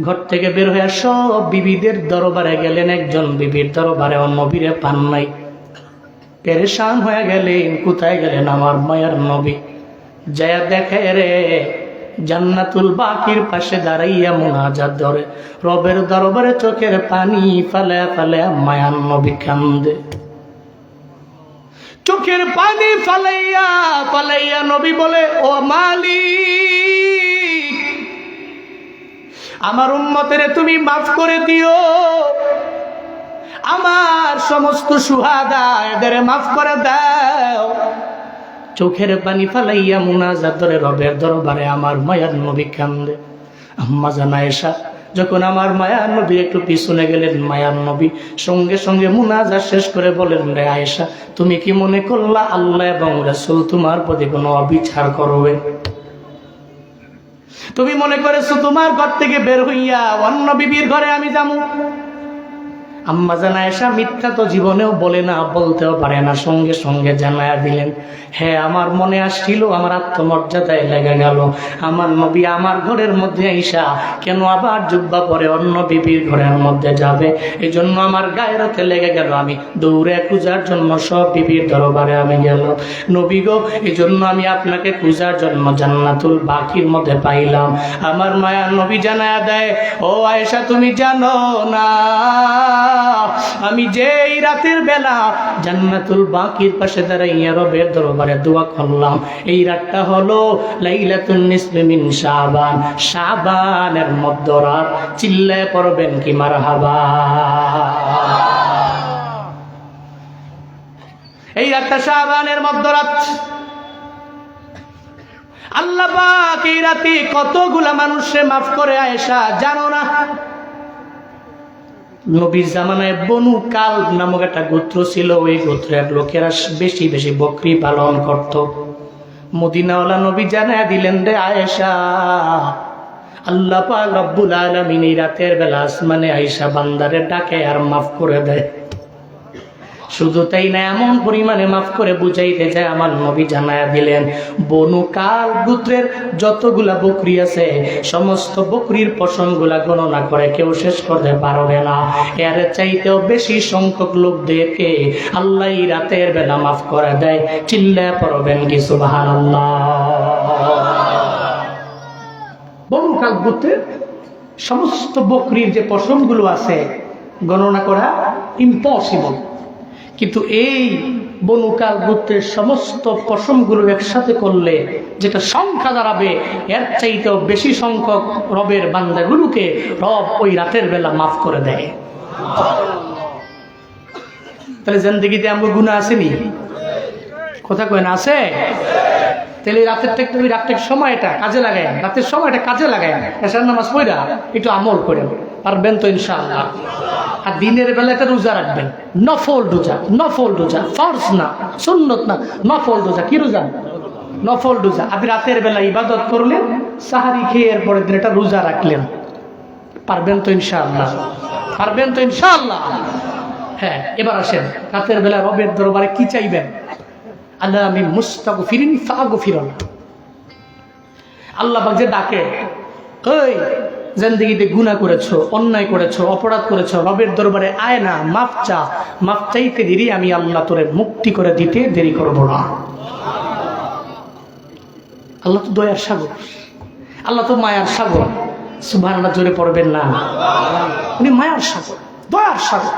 ঘর থেকে বের হয়ে সব বিবিদের দরবারে গেলেন। একজন বিবির দরবারে নবীরে পান নাই। পেরেশান হয়ে গেলেন, কোথায় গেলেন আমার মায়ার নবী? যায় দেখে রে জান্নাতুল বাকির পাশে দাঁড়াইয়া মুনাজাত ধরে রবের দরবারে চোখের পানি ফেলে ফেলে মায়ার নবী কান্দে। চোখের পানি ফালাইয়া ফালাইয়া নবী বলে, ও মালিক, আমার উম্মতের তুমি মাফ করে দিও, আমার সমস্ত সুহাদা এদের মাফ করে দাও। চোখের পানি ফালাইয়া মুনাজাত ধরে রবের দরবারে আমার মায়ার নবী কান্দে। আম্মা জান আয়েশা যখন আমার মায়ার নবী একটু পিছনে গেলেন, মায়ার নবী সঙ্গে সঙ্গে মুনাজাত শেষ করে বলেন, রে আয়েশা, তুমি কি মনে করলা আল্লাহ এবং রাসূল তোমার প্রতি কোনো অবিচার করবে? তুমি মনে করেছো তোমার ঘর থেকে বের হইয়া অন্য বিবির ঘরে আমি যাবো? আম্মা জান আয়েশা মিথ্যা তো জীবনেও বলে না, বলতেও পারে না। সঙ্গে সঙ্গে জানায়া দিলেন, হ্যাঁ, আমার মনে আসছিল, আমার আত্মমর্যাদায় লেগে গেল। আমার নবী আমার ঘরের মধ্যে আইসা কেন আবার জুব্বা পরে অন্য বিবির ঘরের মধ্যে যাবে? এই জন্য আমার গায়রতে লেগে গেল। আমি দৌড়ে খুঁজার জন্য সব বিবির দরবারে আমি গেল। নবী গো, এই জন্য আমি আপনাকে খুঁজার জন্য জান্নাতুল বাকির মধ্যে পাইলাম। আমার মায়া নবী জানায়া দেয়, ও আয়েশা, তুমি জানো না আমি যেই রাতের বেলা জান্নাতুল বাকির পাশে দাঁড়াইয়া রবের দরবারে দোয়া করলাম, এই রাতটা হলো লাইলাতুন নিসফি মিন শাবান, শাবানের মধ্যরাত। চিল্লায় পড়বেন কি মারহাবা? এই রাতটা শাবানের মধ্যরাত। আল্লাহ পাক এই রাতে কতগুলা মানুষে মাফ করে আয়েশা জানো না? নবীর জামানায় বনু কালব নামক একটা গোত্র ছিল। ওই গোত্রের লোকেরা বেশি বেশি বকরি পালন করত। মদিনাওয়ালা নবী জানায়া দিলেন, রে আয়েশা, আল্লাহ পাক রব্বুল আলামিন এই রাতের বেলা আসমানে আয়েশা বান্দারে ডাকে আর মাফ করে দেয়। শুধু তাই না, এমন পরিমাণে মাফ করে বুঝাইতে যায় আমার নবী জানায়া দিলেন, বনু কালব গোত্রের যতগুলা বকরি আছে সমস্ত বকরির পশমগুলা গণনা করে কেউ শেষ করতে পারবে না। এর চাইতেও বেশি সংখ্যক লোকদেরকে আল্লাহ এই রাতের বেলা মাফ করে দেয়। চিল্লায় পড়বেন কি সুবহানাল্লাহ? বনু কালব গোত্রের সমস্ত বকরির যে পশমগুলো আছে গণনা করা ইম্পসিবল। কিন্তু এই বনু কালব গোত্রের সমস্ত পশমগুলো একসাথে করলে যেটা সংখ্যা দাঁড়াবে, এর চাইতেও বেশি সংখ্যক রবের বান্দাগুলোকে রব ওই রাতের বেলা মাফ করে দেয়। তাহলে জিন্দেগিতে আমার গুনাহ আসেনি? কথা কয় না আছে? তাহলে রাতের সময়টা কাজে লাগায়, রাতের সময়টা কাজে লাগায়, এশার নামাজ পড়া একটু আমল করে পারবেন তো ইনশাআল্লাহ। আর দিনের বেলাটা রোজা রাখবেন, নফল রোজা, নফল রোজা, ফরজ না, সুন্নত না, নফল রোজা। কি রোজা? নফল রোজা। আপনি রাতের বেলা ইবাদত করলেন, সাহারি খেয়ে এর পরের দিন এটা রোজা রাখলেন, পারবেন তো ইনশাআল্লাহ? পারবেন তো ইনশাআল্লাহ? হ্যাঁ, এবার আসেন, রাতের বেলা রবের দরবারে কি চাইবেন? আল্লাহ আমি মুস্তাগফিরিন ফাগফিরুন। আল্লাহ পাক যে ডাকে, কই জিন্দেগিতে গুনাহ করেছো, অন্যায় করেছো, অপরাধ করেছো, রবের দরবারে আয় না, মাফ চা। মাফ চাইতে দেরি আমি আল্লাহ তোরে মুক্তি করে দিতে দেরি করব না। আল্লাহ তো দয়ার সাগর, আল্লাহ তো মায়ার সাগর। সুবহানাল্লাহ জোরে পড়বেন না? উনি মায়ার সাগর, দয়ার সাগর।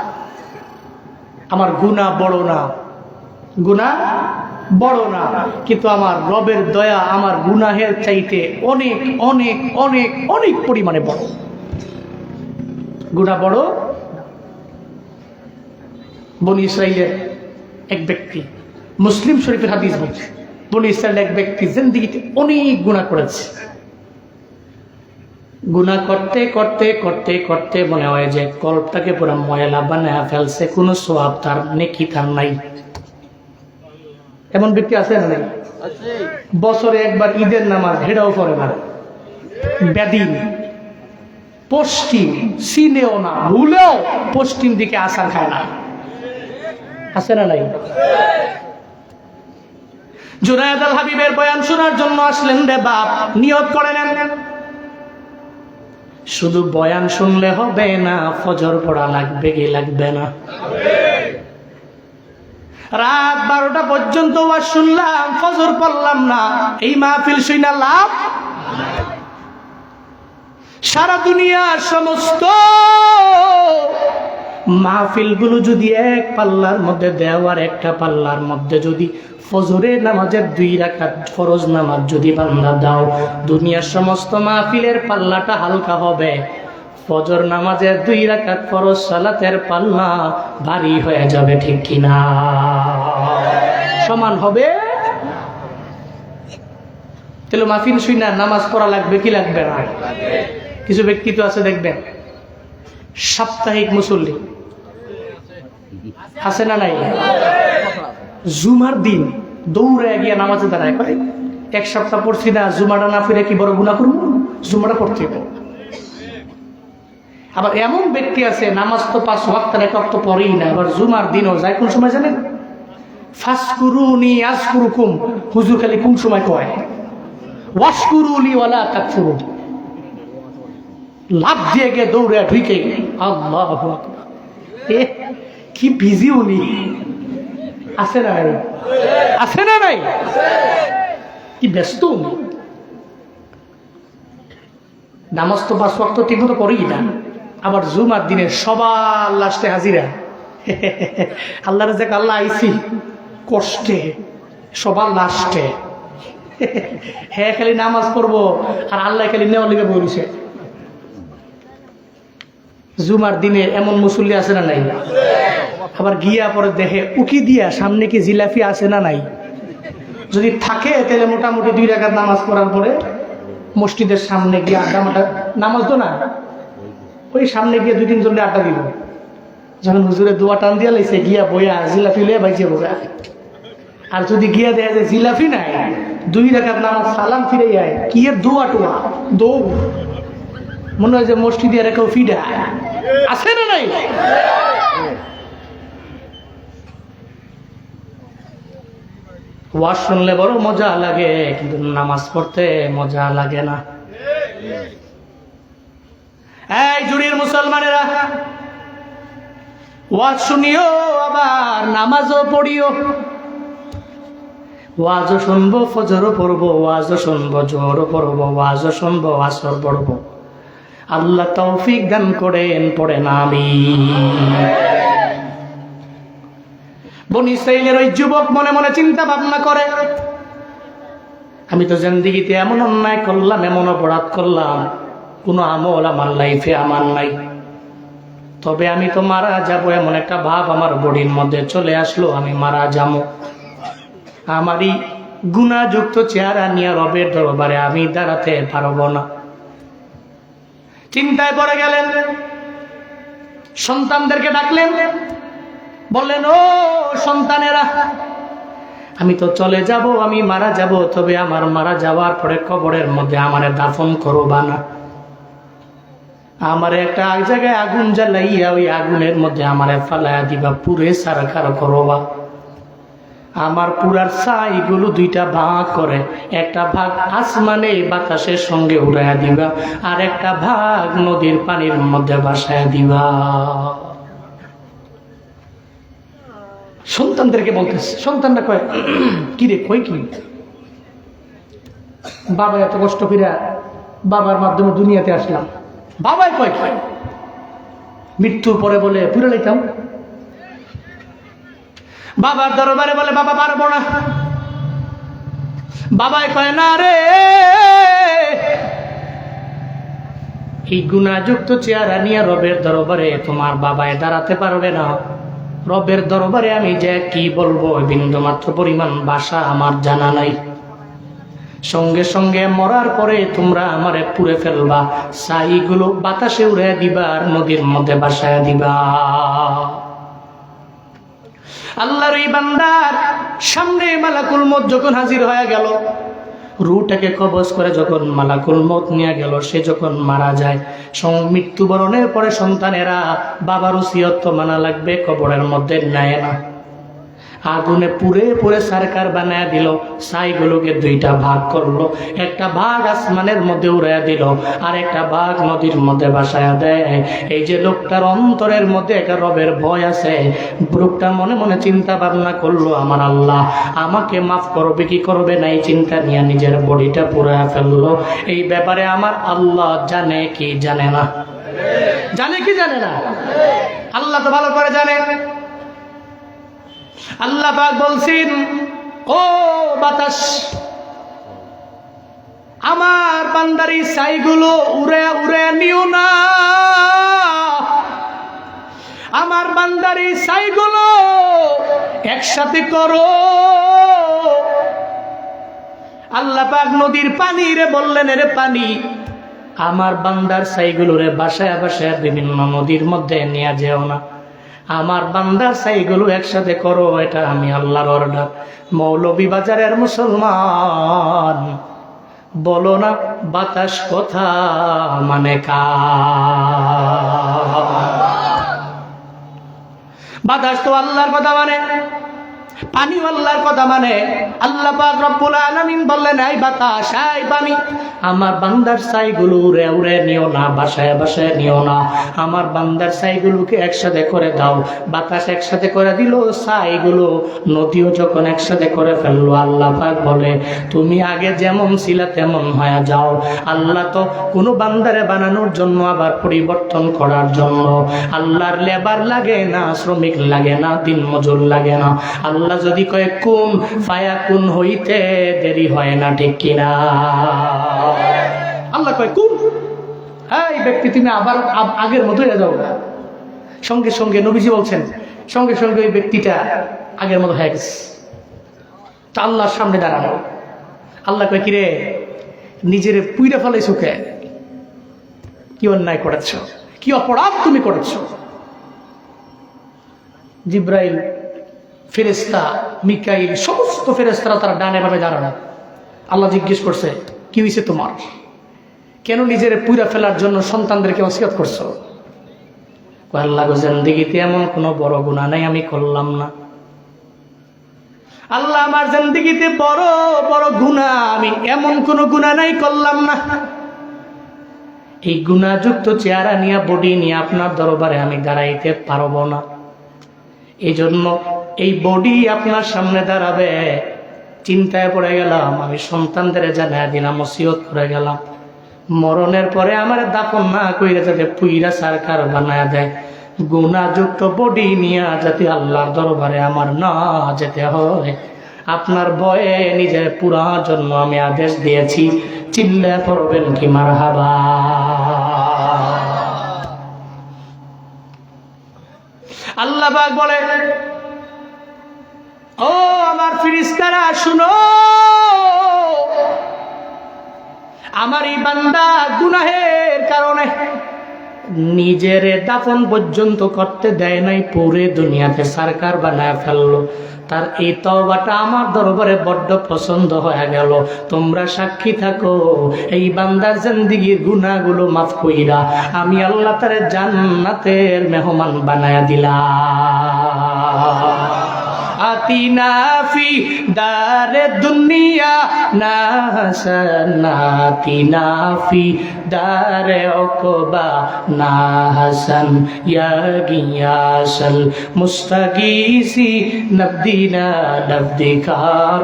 আমার গুনাহ বড় না, গুনাহ বড় না, কিন্তু আমার রবের দয়া আমার গুনাহের চাইতে অনেক অনেক অনেক অনেক পরিমাণে বড়। গুনাহ বড়। বনি ইসরাইলের এক ব্যক্তি, মুসলিম শরীফের হাদিস বলছে, বনি ইসরাইলের এক ব্যক্তি জিন্দেগিতে অনেক গুনাহ করেছে। গুনাহ করতে করতে করতে করতে মনে হয় যে কল্পটাকে পুরো ময়লা বানায় ফেলছে, কোনো সওয়াব তার, নেকি তার নাই। এমন ব্যক্তি আছে না? বছরে একবার ঈদের নামাজ হেডাও পড়ে না, বেদিন, পশ্চিম সিনেও না, ভুলেও পশ্চিম দিকে আসার খায় না। আছে না নাই? জুনায়েদ আল হাবিবের বয়ান শোনার জন্য আসলেন রে বাপ, নিয়ত করে নেন শুধু বয়ান শুনলে হবে না, ফজর পড়া লাগবে কি লাগবে না? রাত 12টা পর্যন্ত ওয়াজ শুনলাম, ফজর পড়লাম না, এই মাহফিল শুনা লাভ? সারা দুনিয়ার সমস্ত মাহফিলগুলো যদি এক পাল্লার মধ্যে দেওয়ার একটা পাল্লার মধ্যে যদি ফজরের নামাজের 2 রাকাত ফরজ নামাজ যদি বান্দা দাও, দুনিয়ার সমস্ত মাহফিলের পাল্লাটা হালকা হবে, ফজর নামাজের 2 রাকাত ফরজ সালাতের পাল্লা ভারী হয়ে যাবে, ঠিক কিনা? সমান হবে। তাহলে মাহফিল শুনা নামাজ পড়া লাগবে কি লাগবে না? কিছু ব্যক্তি তো আছে দেখবেন সাপ্তাহিক মুসল্লি আছে না নাই, জুমার দিন দৌড়ে গিয়ে নামাজে দাঁড়ায়, করে 1 সপ্তাহ পড়ছি না, জুমাটা না ফিরে কি বড় গুনাহ করবো? জুমাটা পড়তে হবে। আবার এমন ব্যক্তি আছে নামাজ তো 5 ওয়াক্ত 1 ওয়াক্ত পড়েই না, আবার জুমার দিনও যায় কোন সময় জানেন? ফাসকুরুনি আযকুরুকুম, হুজুর খালি কোন সময় কয় ওয়াশকুরুলি ওয়ালা তাকফুরুন, লাভ দিয়ে গিয়ে দৌড়ে ঢুকে আল্লাহু আকবার। কি বিজি উনি, আছে না নাই? আছে না নাই? কি ব্যস্ত উনি। নামাজ তো 5 ওয়াক্ত ঠিক মতো পড়েই না, আবার জুমার দিনে সবার লাস্টে হাজিরা। আল্লাহর যে আল্লাহ আইছি কষ্টে, সবার লাস্টে। হ্যাঁ খালি নামাজ পড়বো আর আল্লাহ খালি নেওয়ার লিগে বলিছে। জুমার দিনে এমন মুসল্লি আছে না নাই? আবার গিয়া পরে দেখে উকি দিয়া সামনে কি জিলাপি আছে না নাই, যদি থাকে তাহলে মোটামুটি 2 রাকাত নামাজ পড়ার পরে মসজিদের সামনে গিয়ে আড্ডা মাটা, নামাজ তো না, ওই সামনে গিয়ে 2-3 জন আড্ডা দিব, যখন হুজুরে দোয়া টান দিয়া লাইছে গিয়া বইয়া জিলাপি লয়ে বাইছে বসে। আর যদি গিয়া দেয় যে জিলাপি নাই, 2 রাকাত নামাজ সালাম ফিরে যায়, কি এর দোয়া টোয়া দৌড়, মনে হয় যে মসজিদে আর কেউ ফিডা আছে না নাই? ওয়াজ শুনলে বড় মজা লাগে, কিন্তু নামাজ পড়তে মজা লাগে না। এই জুড়ির মুসলমানেরা, ওয়াজ শুনিও আবার নামাজও পড়িও। ওয়াজও শুনবো, ফজরও পড়বো, ওয়াজও শুনবো, জোহরও পড়বো, ওয়াজও শুনবো, আসর পড়বো। আল্লাহ তৌফিক দান করেন, পড়েন আমিন। বনি ইসরাইলের ওই যুবক মনে মনে চিন্তা ভাবনা করে, আমি তো জিন্দেগিতে এমন অন্যায় করলাম, এমন অপরাধ করলাম, কোনো আমল আমার লাইফে আমার নাই, তবে আমি তো মারা যাব, এমন একটা ভাব আমার বডির মধ্যে চলে আসলো, আমি মারা যাবো। আমারই গুনাহযুক্ত চেহারা নিয়ে রবের দরবারে আমি দাঁড়াতে পারবো না। চিন্তায় পড়ে গেলেন, সন্তানদেরকে ডাকলেন, বললেন ও সন্তানেরা, আমি তো চলে যাব, আমি মারা যাব, তবে আমার মারা যাওয়ার পরে কবরের মধ্যে আমারে দাফন করবা না, আমারে একটা জায়গায় আগুন জ্বালাইয়া ওই আগুনের মধ্যে আমারে ফালাইয়া দিবা, পুরে সারখার করবা। আমার পুরার ছাইগুলো 2টা ভাগ করে, একটা ভাগ আসমানে বাতাসের সঙ্গে উড়াইয়া দিবা, আর একটা ভাগ নদীর পানির মধ্যে ভাসাইয়া দিবা। সন্তানদেরকে বলতেছে, সন্তানরা কয় কি রে, কই কি বাবা এত কষ্ট করে বাবার মাধ্যমে দুনিয়াতে আসলাম, বাবাই কয় কি মৃত্যুর পরে বলে পুরে লাইতাম। বাবার দরবারে বলে বাবা পারবো না, বাবাই কয় না রে, এই গুনাহযুক্ত চেহারা নিয়ে রবের দরবারে তোমার বাবায় দাঁড়াতে পারবে না। রবের দরবারে আমি যে কি বলবো বিন্দু মাত্র পরিমাণ ভাষা আমার জানা নাই। সঙ্গে সঙ্গে মরার পরে তোমরা আমারে পুড়ে ফেলবা, ছাইগুলো বাতাসে উড়ে দিবা আর নদীর মধ্যে ভাসায় দিবা। আল্লাহর এই বান্দার সামনে মালাকুল মউত যখন হাজির হয়ে গেল, রূহটাকে কবজ করে যখন মালাকুল মউত নিয়ে গেল, সে যখন মারা যায়, মৃত্যুবরণের পরে সন্তানেরা বাবার ওসিয়ত তো মানা লাগবে, কবরের মধ্যে নেয় না। আগুনে পুড়ে পুড়ে সরকার বানায় দিল, ছাইগুলোকে দুইটা ভাগ করলো, একটা ভাগ আসমানের মধ্যে উড়াইয়া দিল, আর একটা ভাগ নদীর মধ্যে ভাসায়া দেয়। এই যে লোকটার অন্তরের মধ্যে একটা রবের ভয় আছে, লোকটা মনে মনে চিন্তা ভাবনা করলো, আমার আল্লাহ আমাকে মাফ করবে কি করবে না, এই চিন্তা নিয়ে নিজের বডিটা পুড়াইয়া ফেললো। এই ব্যাপারে আমার আল্লাহ জানে কি জানে না? জানে কি জানে না? আল্লাহ তো ভালো করে জানে। আল্লাহ পাক বলছেন, ও বাতাস, আমার বান্দারি ছাইগুলো উড়ে উড়ে নিও না, আমার বান্দারি ছাইগুলো একসাথে করো। আল্লাহ পাক নদীর পানি রে বললেন, রে পানি, আমার বান্দার ছাইগুলো রে বাসায় বাসায় বিভিন্ন নদীর মধ্যে নিয়ে যেও না, আমার বান্দার ছাইগুলো একসাথে করো, এটা আমি আল্লাহর অর্ডার। মৌলভীবাজারের মুসলমান, বলো না বাতাস কথা মানে বাতাস তো আল্লাহর কথা মানে, পানি আল্লাহর কথা মানে। আল্লাহ পাক রব্বুল আলামিন বললেন, এই বাতাস, এই পানি, আমার বান্দার ছাইগুলো উড়ে উড়ে নিও না, বাসায় বাসায় নিও না, আমার বান্দার ছাইগুলোকে একসাথে করে দাও। বাতাস একসাথে করে দিল, ছাইগুলো নদীও যখন একসাথে করে ফেললো, আল্লাহ পাক বলে, তুমি আগে যেমন ছিলা তেমন হয়ে যাও। আল্লাহ তো কোনো বান্দারে বানানোর জন্য আবার পরিবর্তন করার জন্য আল্লাহর লেবার লাগে না, শ্রমিক লাগে না, দিন মজুর লাগে না। আল্লাহ যদি কয়ে কুন ফায়াকুন হইতে দেরি হয় না, ঠিক কিনা? আল্লাহ কয় কুন, এই ব্যক্তি তুমি আবার আগের মতো হয়ে যাও, সঙ্গে সঙ্গে নবীজি বলছেন, সঙ্গে সঙ্গে ওই ব্যক্তিটা আগের মতো হয়ে গেছে। তা আল্লাহর সামনে দাঁড়ানো, আল্লাহ কয়, কিরে নিজের পুইরা ফেলাইছো কে? কি অন্যায় করেছ, কি অপরাধ তুমি করেছ? জিব্রাইল, ফেরেশতা, মিকাইল, সমস্ত ফেরেশতারা তারা ডানে ভাবে দাঁড়ানো। আল্লাহ জিজ্ঞেস করছে, কি হয়েছে তোমার? কেন নিজের পুইরা ফেলার জন্য সন্তানদেরকে ওসিয়ত করছো? আল্লাহ গো, জিন্দেগিতে এমন কোনো বড় গুনাহ নাই আমি করলাম না। আল্লাহ, আমার জিন্দেগিতে বড় বড় গুনাহ আমি এমন কোনো গুনাহ নাই করলাম না। এই গুনাহযুক্ত চেহারা নিয়ে, বডি নিয়ে আপনার দরবারে আমি দাঁড়াইতে পারবো না। এই জন্য এই বডি আপনার সামনে দাঁড়াবে, চিন্তায় পড়ে গেলাম, আমি সন্তানদের জানাই দিলাম, ওসিয়ত করে গেলাম, মরণের পরে আমার দাফন না কইরা যাতে পুইরা সরকার বানায় দেয়। গুনাহযুক্ত বডি নিয়ে যাতে আল্লাহর দরবারে আমার না যেতে হয়, আপনার ভয়ে নিজের পুরা জন্য আমি আদেশ দিয়েছি। চিল্লা পড়বেন কি মারহাবা? আল্লাহ পাক বলে, ও আমার ফেরেশতারা শুনো, আমার এই বান্দা গুনাহের কারণে নিজের দাফন পর্যন্ত করতে দেয় নাই, পুরে দুনিয়াতে সরকার বানায় ফেললো। তার এই তওবাটা আমার দরবারে বড্ড পছন্দ হয়ে গেল। তোমরা সাক্ষী থাকো, এই বান্দার জিন্দেগির গুনাহগুলো মাফ কইরা আমি আল্লাহ তারে জান্নাতের মেহমান বানায়া দিলাম। আতিনা ফি দারে দুনিয়া না হাসানাতিনা ফি দারে উকবা না হাসান ইয়া গিয়াসাল মুস্তাগীসি নবদিনা নবদিকার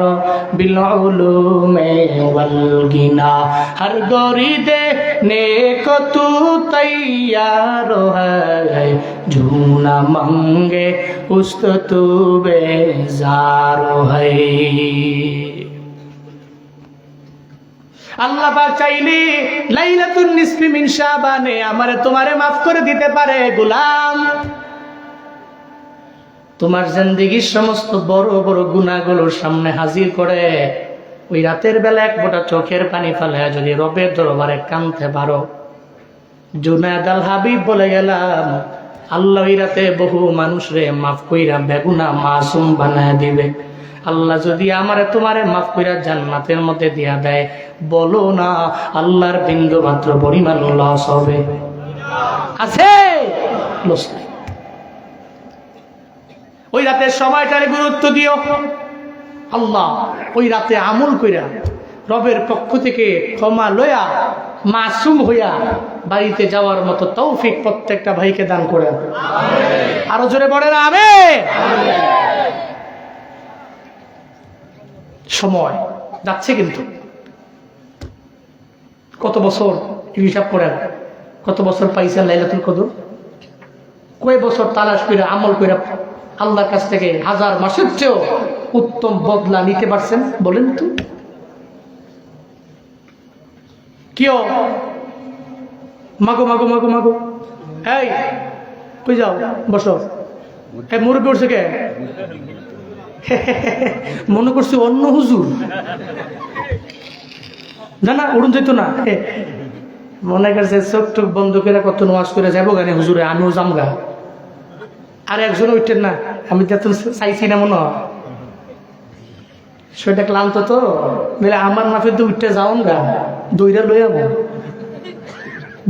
বিল উলুমে ওয়াল গিনা হর গরিদে নেক তু তৈয়ার হ্যায় ঝুনা মঙ্গে উস্ত তু বেজার হ্যায়। আল্লাহ পাক চাইলে লাইলাতুন নিসফি মিন শাবানে আমারে তোমারে মাফ করে দিতে পারে। গোলাম, তোমার জিন্দেগীর সমস্ত বড় বড় গুনাহগুলোর সামনে হাজির করে ওই রাতের বেলা এক ফোঁটা চোখের পানি ফেলে যদি রবের দরবারে কাঁদতে পারো। জুনায়েদ আল হাবিব বলে গেলাম, আল্লাহ ওই রাতে বহু মানুষরে মাফ কইরা বেগুনা মাসুম বানায় দিবে। আল্লাহ যদি আমারে তোমারে মাফ কইরা জান্নাতের মধ্যে দিয়া দেয়, বলো না আল্লাহর বিন্দু মাত্র পরিমাণ লস হবে? আছে? লস নাই। ওই রাতের সময়টারে গুরুত্ব দিও। আল্লাহ ওই রাতে আমল কইরা রবের পক্ষ থেকে ক্ষমা লয়া মাসুম হইয়া বাড়িতে যাওয়ার মতো তৌফিক প্রত্যেকটা ভাইকে দান করেন। আরো জোরে বলেন আমিন। সময় যাচ্ছে কিন্তু কত বছর হিসাব করেন, কত বছর পাইছেন লাইলাতুল কদর? কয় বছর তালাশ করে আমল করে আল্লাহর কাছ থেকে হাজার মাসের চেয়েও উত্তম বদলা নিতে পারছেন? বলেন তো কিও মাগো মাগো মাগো মাগো, এই কই যাও, বসো। এই মুরব্বী উঠছে কে? মনে করছি অন্য হুজুর, না না উড়ুন যেত না। মনে করছে চোখ টুক বন্ধ করে কত নামাজ করে যাবো গানে হুজুরে, আমিও জামগা। আর একজন উঠতেন না, আমি তো চাইছি না মনে হয়, সেটা ক্লান্ত তো বলে আমার মাফে তো উঠতে যাও গা, দইরা লই যাবো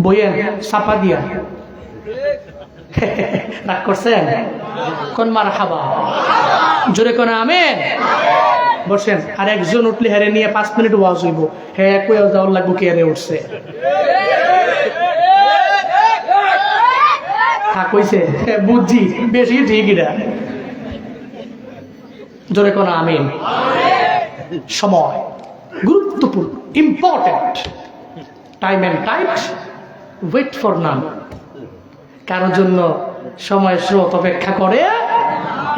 বইয়েন চাপা দিয়া। রাগ করছেন? কোন মার খাবা জোরে কোন আমেন। বসেন। আর একজন উঠলে হেরে নিয়ে 5 মিনিট ওয়াজ হইব, হ্যাঁ কইও যাওয়ার লাগবো কে হেরে উঠছে। কইছে বুঝছি বেশি ঠিকই না, জোরে কোন আমিন। সময় গুরুত্বপূর্ণ, important. Time and tide, wait for none. কারোর জন্য সময় স্রোত অপেক্ষা করে,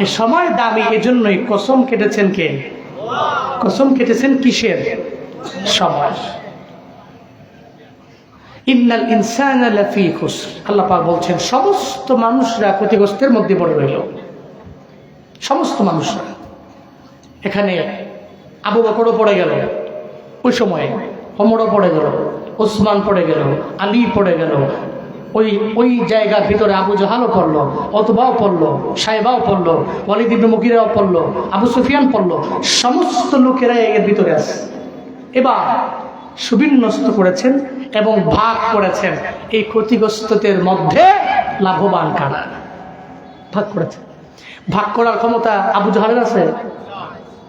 এই সময় দামি। এজন্যই কসম কেটেছেন কে? কসম কেটেছেন কিসের? সময়। ইন্নাল ইনসানা লাফি খুসর, আল্লাহ পাক বলছেন সমস্ত মানুষরা ক্ষতিগ্রস্তের মধ্যে পড়ে রইল। সমস্ত মানুষরা। এখানে আবু বকরও পড়ে গেল ওই সময়ে, ওমরও পড়ে গেল, ওসমান পড়ে গেল, আলী পড়ে গেল, ওই জায়গার ভিতরে আবু জাহালও পড়লো, অতবাও পড়লো, সাহেবাও পড়লো, ওয়ালিদ ইবনে মুগীরাও পড়লো, আবু সুফিয়ান পড়লো। সমস্ত লোকেরা এর ভিতরে আছে। এবার সুবিন্যস্ত করেছেন এবং ভাগ করেছেন এই ক্ষতিগ্রস্তদের মধ্যে লাভবান কারা। ভাগ করেছেন। ভাগ করার ক্ষমতা আবু জাহালের আছে?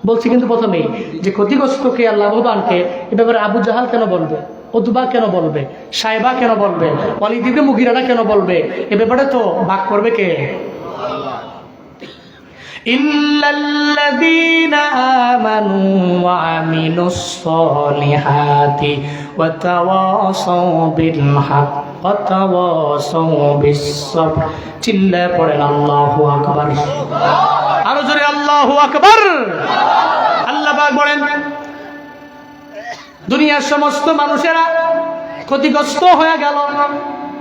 বলছি কিন্তু প্রথমেই যে ক্ষতিগ্রস্তকে আর লাভবানকে এ ব্যাপারে আবু জাহাল কেন বলবে, উতবা কেন বলবে, সাহেবা কেন বলবে, ওয়ালিদ ইবনে মুগীরা কেন বলবে? এ ব্যাপারে তো ভাগ করবে কে? ইল্লাল্লাযীনা আমানু ওয়া আমিলুস সলিহাতি ওয়া তাওয়াসাউ বিল হক ওয়া তাওয়াসাউ বিস সবর। চিল্লা পড়েন আল্লাহু আকবার। আরো জোরে আল্লাহু আকবার। আল্লাহ পাক বলেন দুনিয়ার সমস্ত মানুষেরা ক্ষতিগ্রস্ত হয়ে গেল,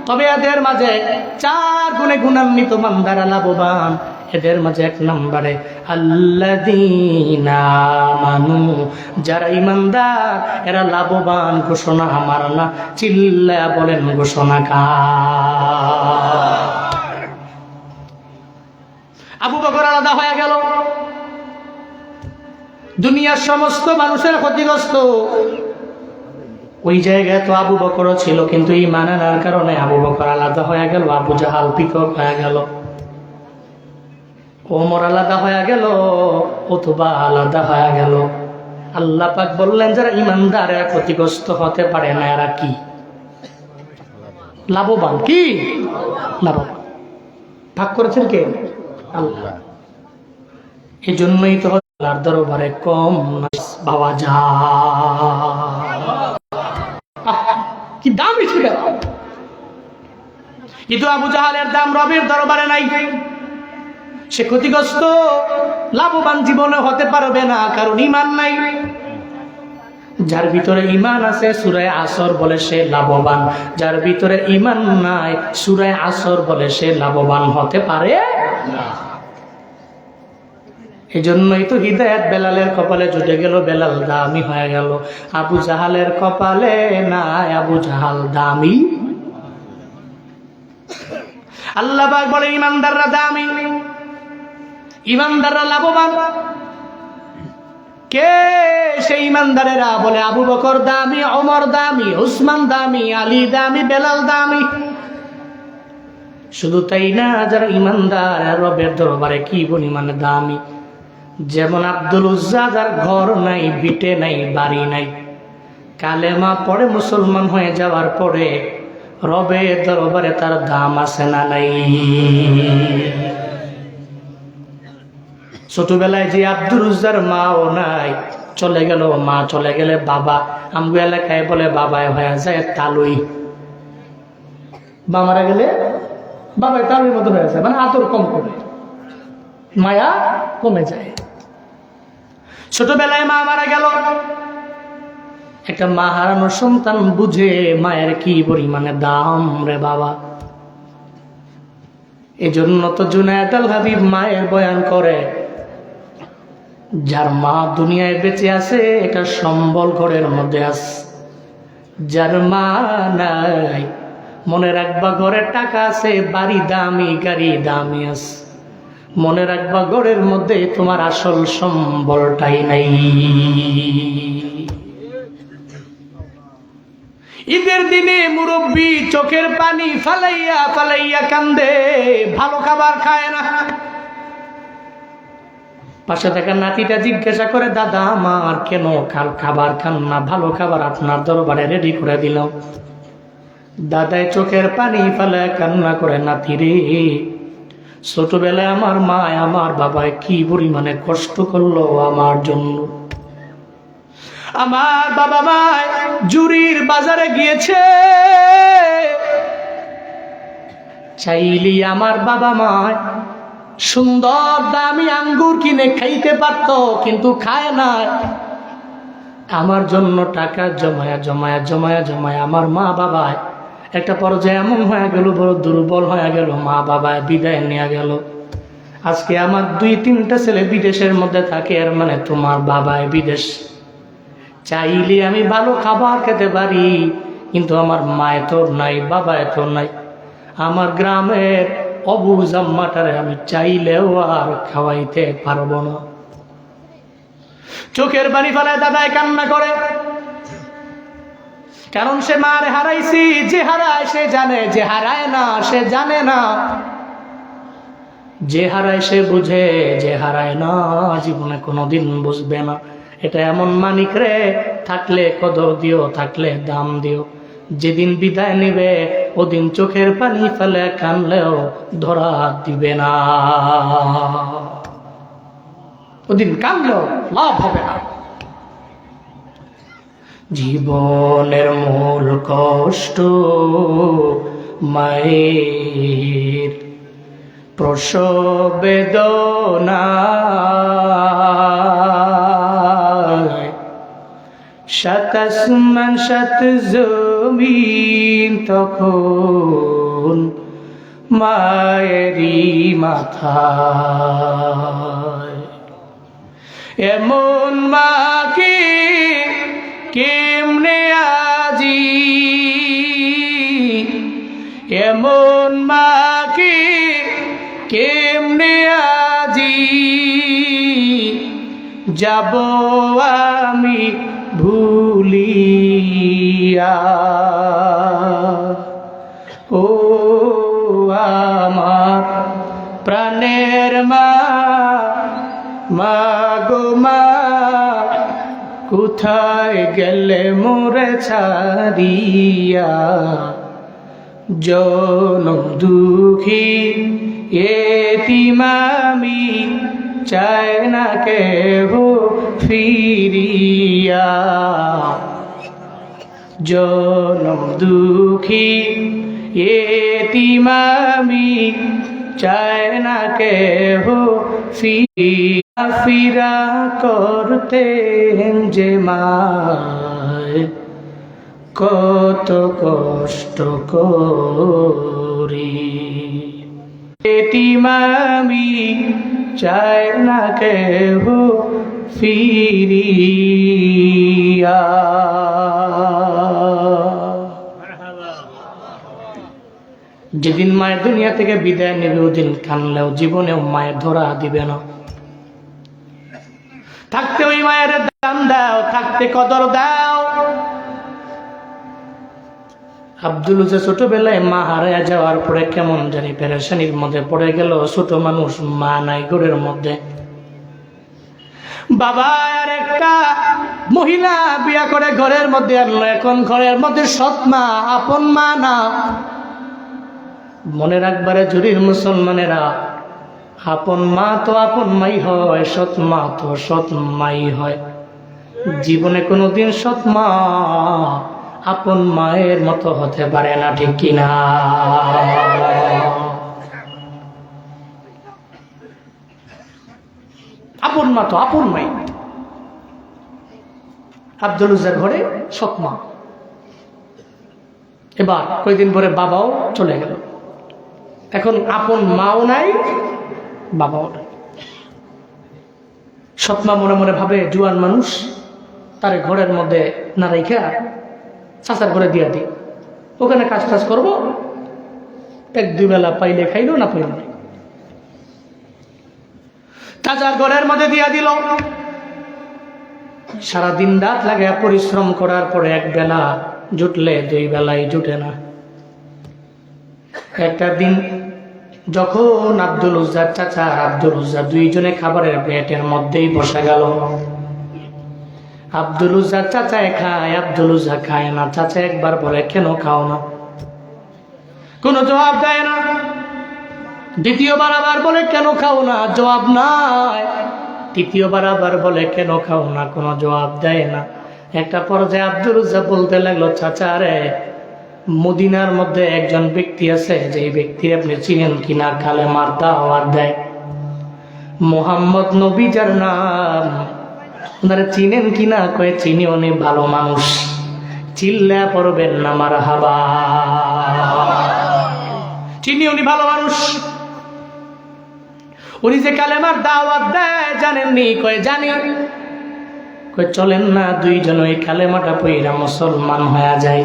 তবে এদের মাঝে 4 গুণে গুণান্বিত বান্দারা লাভবান। এদের মাঝে 1 নম্বরে আল্লাযীনা আমানু, যারা ঈমানদার এরা লাভবান। ঘোষণা আমার না, চিল্লা বলেন ঘোষণা কার? আবু বকর আলাদা হয়ে গেল। দুনিয়ার সমস্ত মানুষের ক্ষতিগ্রস্ত, ওই জায়গায় তো আবু বকরও ছিল, কিন্তু ঈমান আনার কারণে আবু বকর আলাদা হয়ে গেল, আবু জাহাল পৃথক হয়ে গেল, ওমর আলাদা হয়ে গেল, উতবা আলাদা হয়ে গেল। আল্লাহ পাক বললেন যারা ঈমানদার এরা ক্ষতিগ্রস্ত হতে পারে না, এরা কি? লাভবান। কি লাভবান? ভাগ করেছেন কে? আল্লাহ। এই জন্যই তো আল্লাহর দরবারে কম ভাবা যায়। কি দাম ছিল, কিন্তু আবু জাহালের দাম রবের দরবারে নাই। সে ক্ষতিগ্রস্ত, লাভবান জীবনে হতে পারবে না, কারণ ঈমান নাই। যার ভিতরে ঈমান আছে সূরা আসর বলে সে লাভবান, যার ভিতরে ঈমান নাই সূরা আসর বলে সে লাভবান হতে পারে না। এই জন্যই তো হিদায়াত বেলালের কপালে জুটে গেল, বেলাল দামি হয়ে গেল। আবু জাহালের কপালে নাই, আবু জাহাল দামি। আল্লাহ পাক বলে ঈমানদাররা দামি, ঈমানদাররা লাভবান। কে সেই ঈমানদারেরা? বলে আবু বকর দামি, ওমর দামি, উসমান দামি, আলী দামি, বেলাল দামি। শুধু তাই না, যারা ইমানদার রবের দরবারে কি পরিমাণে দামি। যেমন আব্দুল উজ্জা, যার ঘর নাই, ভিটে নাই, বাড়ি নাই, কালেমা পড়ে মুসলমান হয়ে যাওয়ার পরে রবের দরবারে তার দাম আছে না নাই? ছোটবেলায় যে আব্দুল উজ্জার মাও নাই, চলে গেল মা, চলে গেলে বাবা, আমগো এলাকায় বলে বাবায় হয়ে যায় তালুই। মা মারা গেলে বাবাই তালুর মতো হয়ে যায়, মানে আদর কম করে, মায়া কমে যায়। ছোটবেলায় মা মারা গেল, একটা মা হারানোর সন্তান বুঝে মায়ের কি পরিমাণে দাম রে বাবা। এজন্য তো জুনায়েদ আল হাবিব মায়ের বয়ান করে, যার মা দুনিয়ায় বেঁচে আছে এটা সম্বল ঘরের মধ্যে আছে, যার মা নাই মনে রাখবা ঘরে টাকা আছে, বাড়ি দামি, গাড়ি দামি আছে, মনে রাখবা ঘরের মধ্যে তোমার আসল সম্বলটাই নাই। ঈদের দিনে মুরব্বী চোখের পানি ফালাইয়া ফালাইয়া কান্দে, ভালো খাবার খায় না। পাশে থাকা নাতিটা জিজ্ঞাসা করে, দাদা আমার কেন খাবার খান না? ভালো খাবার আপনার দরবারে রেডি করে দিলাম। দাদায় চোখের পানি ফালায় কান্না করে, নাতি রে, ছোটবেলায় আমার মা আমার বাবায় কি পরিমাণে কষ্ট করলো আমার জন্য। আমার বাবা মায় জুরির বাজারে গিয়েছে, চাইলি আমার বাবা মায় সুন্দর দামি আঙ্গুর কিনে খাইতে পারত, কিন্তু খায় না। আমার জন্য টাকা জমায়া জমায়া জমায়া জমায়া আমার মা বাবায় একটা পর্যায়ে এমন হয়ে গেল, বড় দুর্বল হয়ে গেল, মা বাবায় বিদায় নিয়ে গেল। আজকে আমার 2-3টা ছেলে বিদেশের মধ্যে থাকে, এর মানে তোমার বাবায় বিদেশ। চাইলে আমি ভালো খাবার খেতে পারি, কিন্তু আমার মায় তো নাই, বাবায় তো নাই। আমার গ্রামের অবুজ আম্মাটারে আমি চাইলেও আর খাওয়াইতে পারবো না। চোখের পানি ফেলায় দাদায় কান্না করে, কারণ সে মারে হারাইছি। যে হারায় সে জানে, যে হারায় না সে জানে না। যে হারায় সে বুঝে, যে হারায় না জীবনে কোনোদিন বুঝবে না। এটা এমন মানিক রে, থাকলে কদর দিও, থাকলে দাম দিও। যেদিন বিদায় নিবে ওদিন চোখের পানি ফেলে কানলেও ধরা দিবে না, ওদিন কানলেও লাভ হবে না। জীবনের মূল কষ্ট মায়ের প্রসব বেদনা, সাত আসমান সাত জমিন তখন মায়েরই মাথায়। এমন মাকে কেমনে আজি, এমন মাকে কেমনে আজি যাব আমি ভুলিয়া। ও আমার প্রাণের মা, মা গো মা, কোথায় গেলে মোরে ছাড়িয়া। জনম দুঃখী এতিম আমি, চায় না কেহ ফিরিয়া। জনম দুঃখী এতিম আমি, চায় না কেহ ফিরিয়া। ফিরা করতেন যে মায়, কত কষ্ট করি। এতিম আমি, চায় না কেহ ফিরিয়া। যেদিন মায়ের দুনিয়া থেকে বিদায় নেবে ওদিন কানলেও জীবনেও মায়ের ধরা দিবে না। থাকতে ওই মায়ের দাম দাও, থাকতে কদর দাও। আব্দুল উজ্জা ছোটবেলায় মা হারায় যাওয়ার পরে কেমন জানি পেরেশানির মধ্যে পড়ে গেল। ছোট মানুষ, মা নাই ঘরের মধ্যে। বাবা আর একটা মহিলা বিয়া করে ঘরের মধ্যে আনলো। এখন ঘরের মধ্যে সৎ মা, আপন মা না। মনে রাখবারে জুরির মুসলমানেরা, আপন মা তো আপন মাই হয়, সৎ মা তো সৎ মাই হয়। জীবনে কোনোদিন সৎ মা আপন মায়ের মতো হতে পারে না, ঠিক কিনা? আপন মা তো আপন মাই। আব্দুল উজ্জার ঘরে সৎ মা। এবার কয়েকদিন পরে বাবাও চলে গেল। এখন আপন মাও নাই, বাবাও নাই। সৎ মা মনে মনে ভাবে, জুয়ান মানুষ, তার ঘরের মধ্যে না রেখা চাচার ঘরে দিয়া দিই, ওখানে কাজ টাজ করবো, এক দুই বেলা পাইলে খাইলো, না পাইল না। চাচার ঘরের মধ্যে দিয়া দিল। সারাদিন রাত লাগে পরিশ্রম করার পরে এক বেলা জুটলে দুই বেলায় জুটে না। একটা দিন যখন আব্দুল উজ্জার চাচা আর আব্দুল উজ্জা দুইজনে খাবারের প্লেটের মধ্যেই বসে গেল। আব্দুল উজ্জার চাচায় খায়, আব্দুল উজ্জা খায় না। চাচা একবার বলে, কেন খাও না? কোনো জবাব দেয় না। দ্বিতীয়বার আবার বলে, কেন খাও না? জবাব নাই। তৃতীয়বার আবার বলে, কেন খাও না? কোনো জবাব দেয় না। একটা পর্যায়ে আব্দুল উজ্জা বলতে লাগলো, চাচা রে, মদিনার মধ্যে একজন ব্যক্তি আছে, যে ব্যক্তি আপনি চিনেন কিনা, কালেমার দাওয়াত দেয়, মুহাম্মদ নবী যার নাম, ওনারা চিনেন কিনা? কয়ে চিনি, উনি ভালো মানুষ। চিল্লা পড়বেন না মারহাবা। চিনি, উনি ভালো মানুষ। উনি যে কালেমার দাওয়াত দেয় জানেননি? কয়ে জানি। কয়ে চলেন না দুইজন ওই কালেমাটা পইরা মুসলমান হয়ে যায়।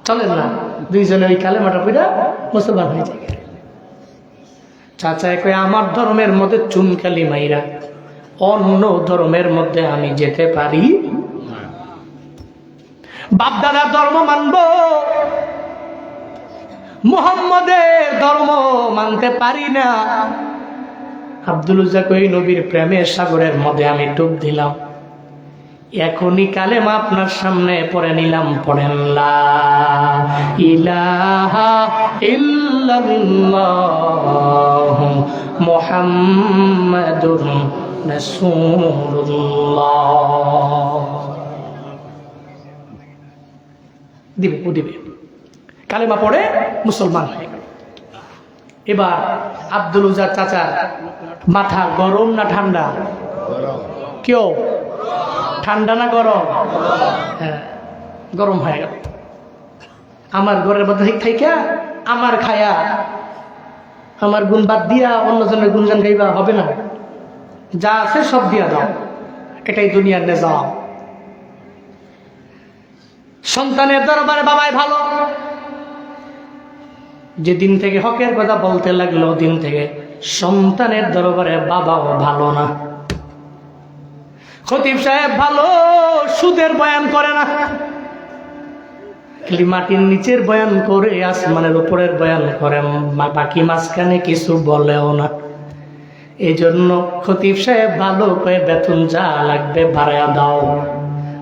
চলেন না দুইজনে ওই কালেমাটা পইরা মুসলমান হয়ে যায়। চাচায় কয়ে, আমার ধর্মের মধ্যে চুনকালি মাইরা অন্য ধর্মের মধ্যে আমি যেতে পারি? বাপদাদার ধর্ম মানব, মুহাম্মদের ধর্ম মানতে পারি না। আব্দুল উজ্জা কই, নবীর প্রেমের সাগরের মধ্যে আমি ডুব দিলাম, এখনই কালেমা আপনার সামনে পড়ে নিলাম। পড়েন লা ইলাহা ইল্লাল্লাহু মুহাম্মাদুর রাসূলুল্লাহ। দিবে, ও দিবে। কালেমা পড়ে মুসলমান হয়ে গেল। এবার আব্দুল উজ্জার চাচার মাথা গরম না ঠান্ডা? কেউ ঠান্ডা না গরম? হ্যাঁ, গরম হয়ে গেল। আমার ঘরের মধ্যে থাইকা আমার খায়া আমার গুণ বাদ দিয়া অন্যজনের গুণগান গাইবা হবে না। যা আছে সব দিয়া দাও, এটাই দুনিয়ার নিজাম। সন্তানের দরবারে বাবাই ভালো। যেদিন থেকে হকের কথা বলতে লাগলো, দিন থেকে সন্তানের দরবারে বাবাও ভালো না। খতিব সাহেব ভালো, সুদের বয়ান করে না, খালি মাটির নিচের বয়ান করে, আসমানের উপরের বয়ান করে, বাকি মাঝখানে কিছু বলেও না। এই জন্য খতিব সাহেব ভালো করে বেতন যা লাগবে বাড়ায়া দাও।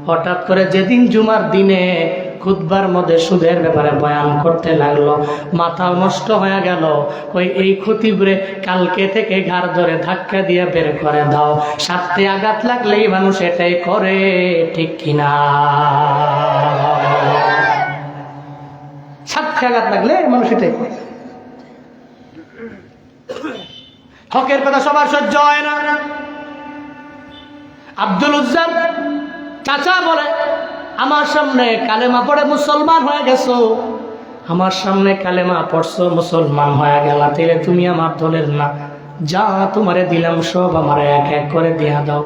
হঠাৎ করে যেদিন জুমার দিনে খুতবার মধ্যে সুদের ব্যাপারে বয়ান করতে লাগলো, মাথাও নষ্ট হয়ে গেল। ওই এই খতিবরে কালকে থেকে ঘাড় ধরে ধাক্কা দিয়ে বের করে দাও। সাথে আঘাত লাগলেই মানুষ এটাই করে, ঠিক কিনা? সাথে আঘাত লাগলে মানুষ এটাই করে। হকের কথা সবার সহ্য হয় না। আব্দুল উজ্জার চাচা বলে, আমার সামনে কালেমা পড়ে মুসলমান হয়ে গেছো, আমার সামনে কালেমা পড়ছো, মুসলমান হয়ে গেলা, তাহলে তুমি আমার দলের না। যা তোমারে দিলাম সব আমার এক এক করে দিয়া দাও।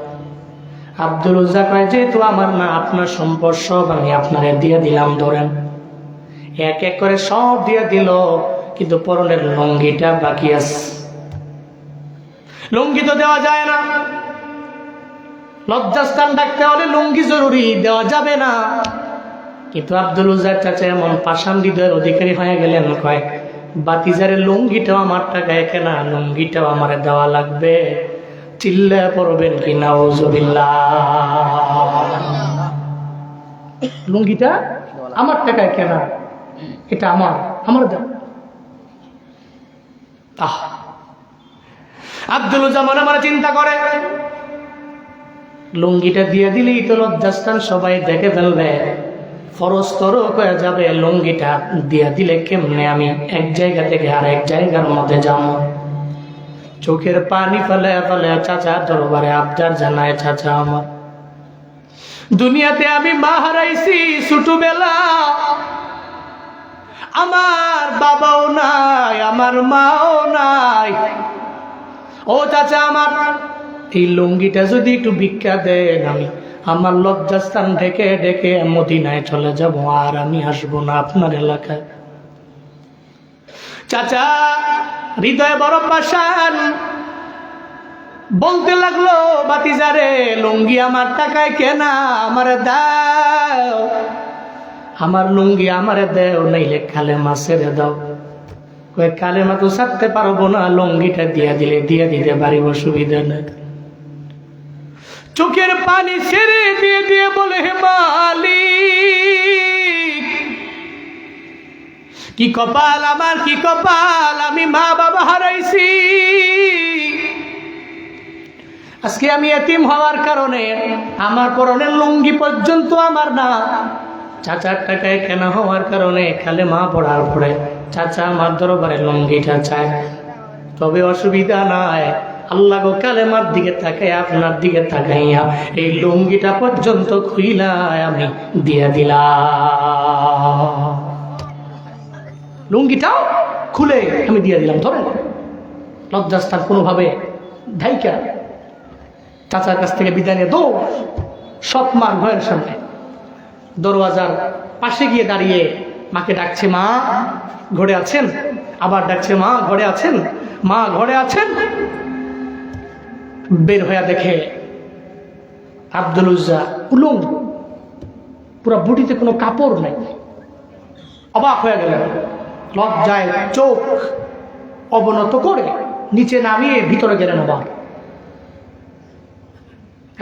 আব্দুল উজ্জা কয়, যেহেতু আমার না, আপনার সম্পদ সব আমি আপনারে দিয়ে দিলাম, ধরেন। এক এক করে সব দিয়ে দিল, কিন্তু পরনের লুঙ্গিটা বাকি আছে। লুঙ্গি তো দেওয়া যায় না, লজ্জাস্থান ডাকতে হলে লুঙ্গি জরুরি, দেওয়া যাবে না। কিন্তু আব্দুল উজ্জার চাচা এমন পাষাণ হৃদয়ের অধিকারী হয়ে গেলেন, কয় বাতিজারের লুঙ্গিটাও আমার টাকায় কেনা, লুঙ্গিটাও আমার দেওয়া লাগবে। চিল্লা পড়বেন কি নাউজুবিল্লাহ। লুঙ্গিটা আমার টাকায় কেনা, এটা আমার দাও। আব্দুল উজ্জা মনে মনে চিন্তা করে, লুঙ্গিটা দিয়ে দিলেই তো লজ্জাস্থান সবাই দেখে ফেলবে, ফরজ তরক হয়ে যাবে। লুঙ্গিটা দিয়ে দিলে কেমনে আমি এক জায়গা থেকে আর এক জায়গার মধ্যে যাব? চোখের পানি ফেলে ফেলে চাচা দরবারে আবদার জানায়, চাচা আমার দুনিয়াতে আমি মা হারাইছি ছোটবেলা, আমার বাবাও নাই, আমার মাও নাই। ও চাচা, আমার এই লুঙ্গিটা যদি একটু ভিক্ষা দেন, আমি আমার লজ্জাস্থান ঢেকে ঢেকে মদিনায় চলে যাব, আর আমি আসবো না আপনার এলাকায়। চাচা হৃদয় বড় পাষাণ, বলতে লাগলো, বাতিজারে লুঙ্গি আমার টাকায় কেনা, আমার দাও, আমার লুঙ্গি আমারে দেও, নাইলে কালেমা ছেড়ে দাও। কয়ে কালেমা তো ছাড়তে পারবো না, লুঙ্গিটা দিয়ে দিতে পারি, অসুবিধা নেই। চোখের পানি ছেড়ে দিয়ে বলে, হে মালিক, কি কপাল আমার, কি কপাল, আমি মা বাবা হারাইছি। আজকে আমি এতিম হওয়ার কারণে আমার পরনের লুঙ্গি পর্যন্ত আমার না। চাচার টাকায় কেনা হওয়ার কারণে কালেমা পড়ার পরে চাচা আমার দরবারে লুঙ্গিটা চায়। তবে অসুবিধা নাই, আল্লাহ গো কালেমার দিকে তাকাই, আপনার দিকে তাকাইয়া এই লুঙ্গিটা পর্যন্ত খুইলায় আমি দিয়ে দিলাম। লুঙ্গিটাও খুলে আমি দিয়ে দিলাম। ধরেন লজ্জাস্থান কোনোভাবে ঢাইকা চাচার কাছ থেকে বিদায় নিয়ে দৌড় সৎ মার ঘরের সামনে দরওয়াজার পাশে গিয়ে দাঁড়িয়ে মাকে ডাকছে, মা ঘরে আছেন? আবার ডাকছে, মা ঘরে আছেন? মা ঘরে আছেন? বের হয়ে দেখে আব্দুল উজ্জা উলুম, পুরো বুটিতে কোনো কাপড় নাই। অবাক হয়ে গেলেন, লজ্জায় চোখ অবনত করে নিচে নামিয়ে ভিতরে গেলেন। আবার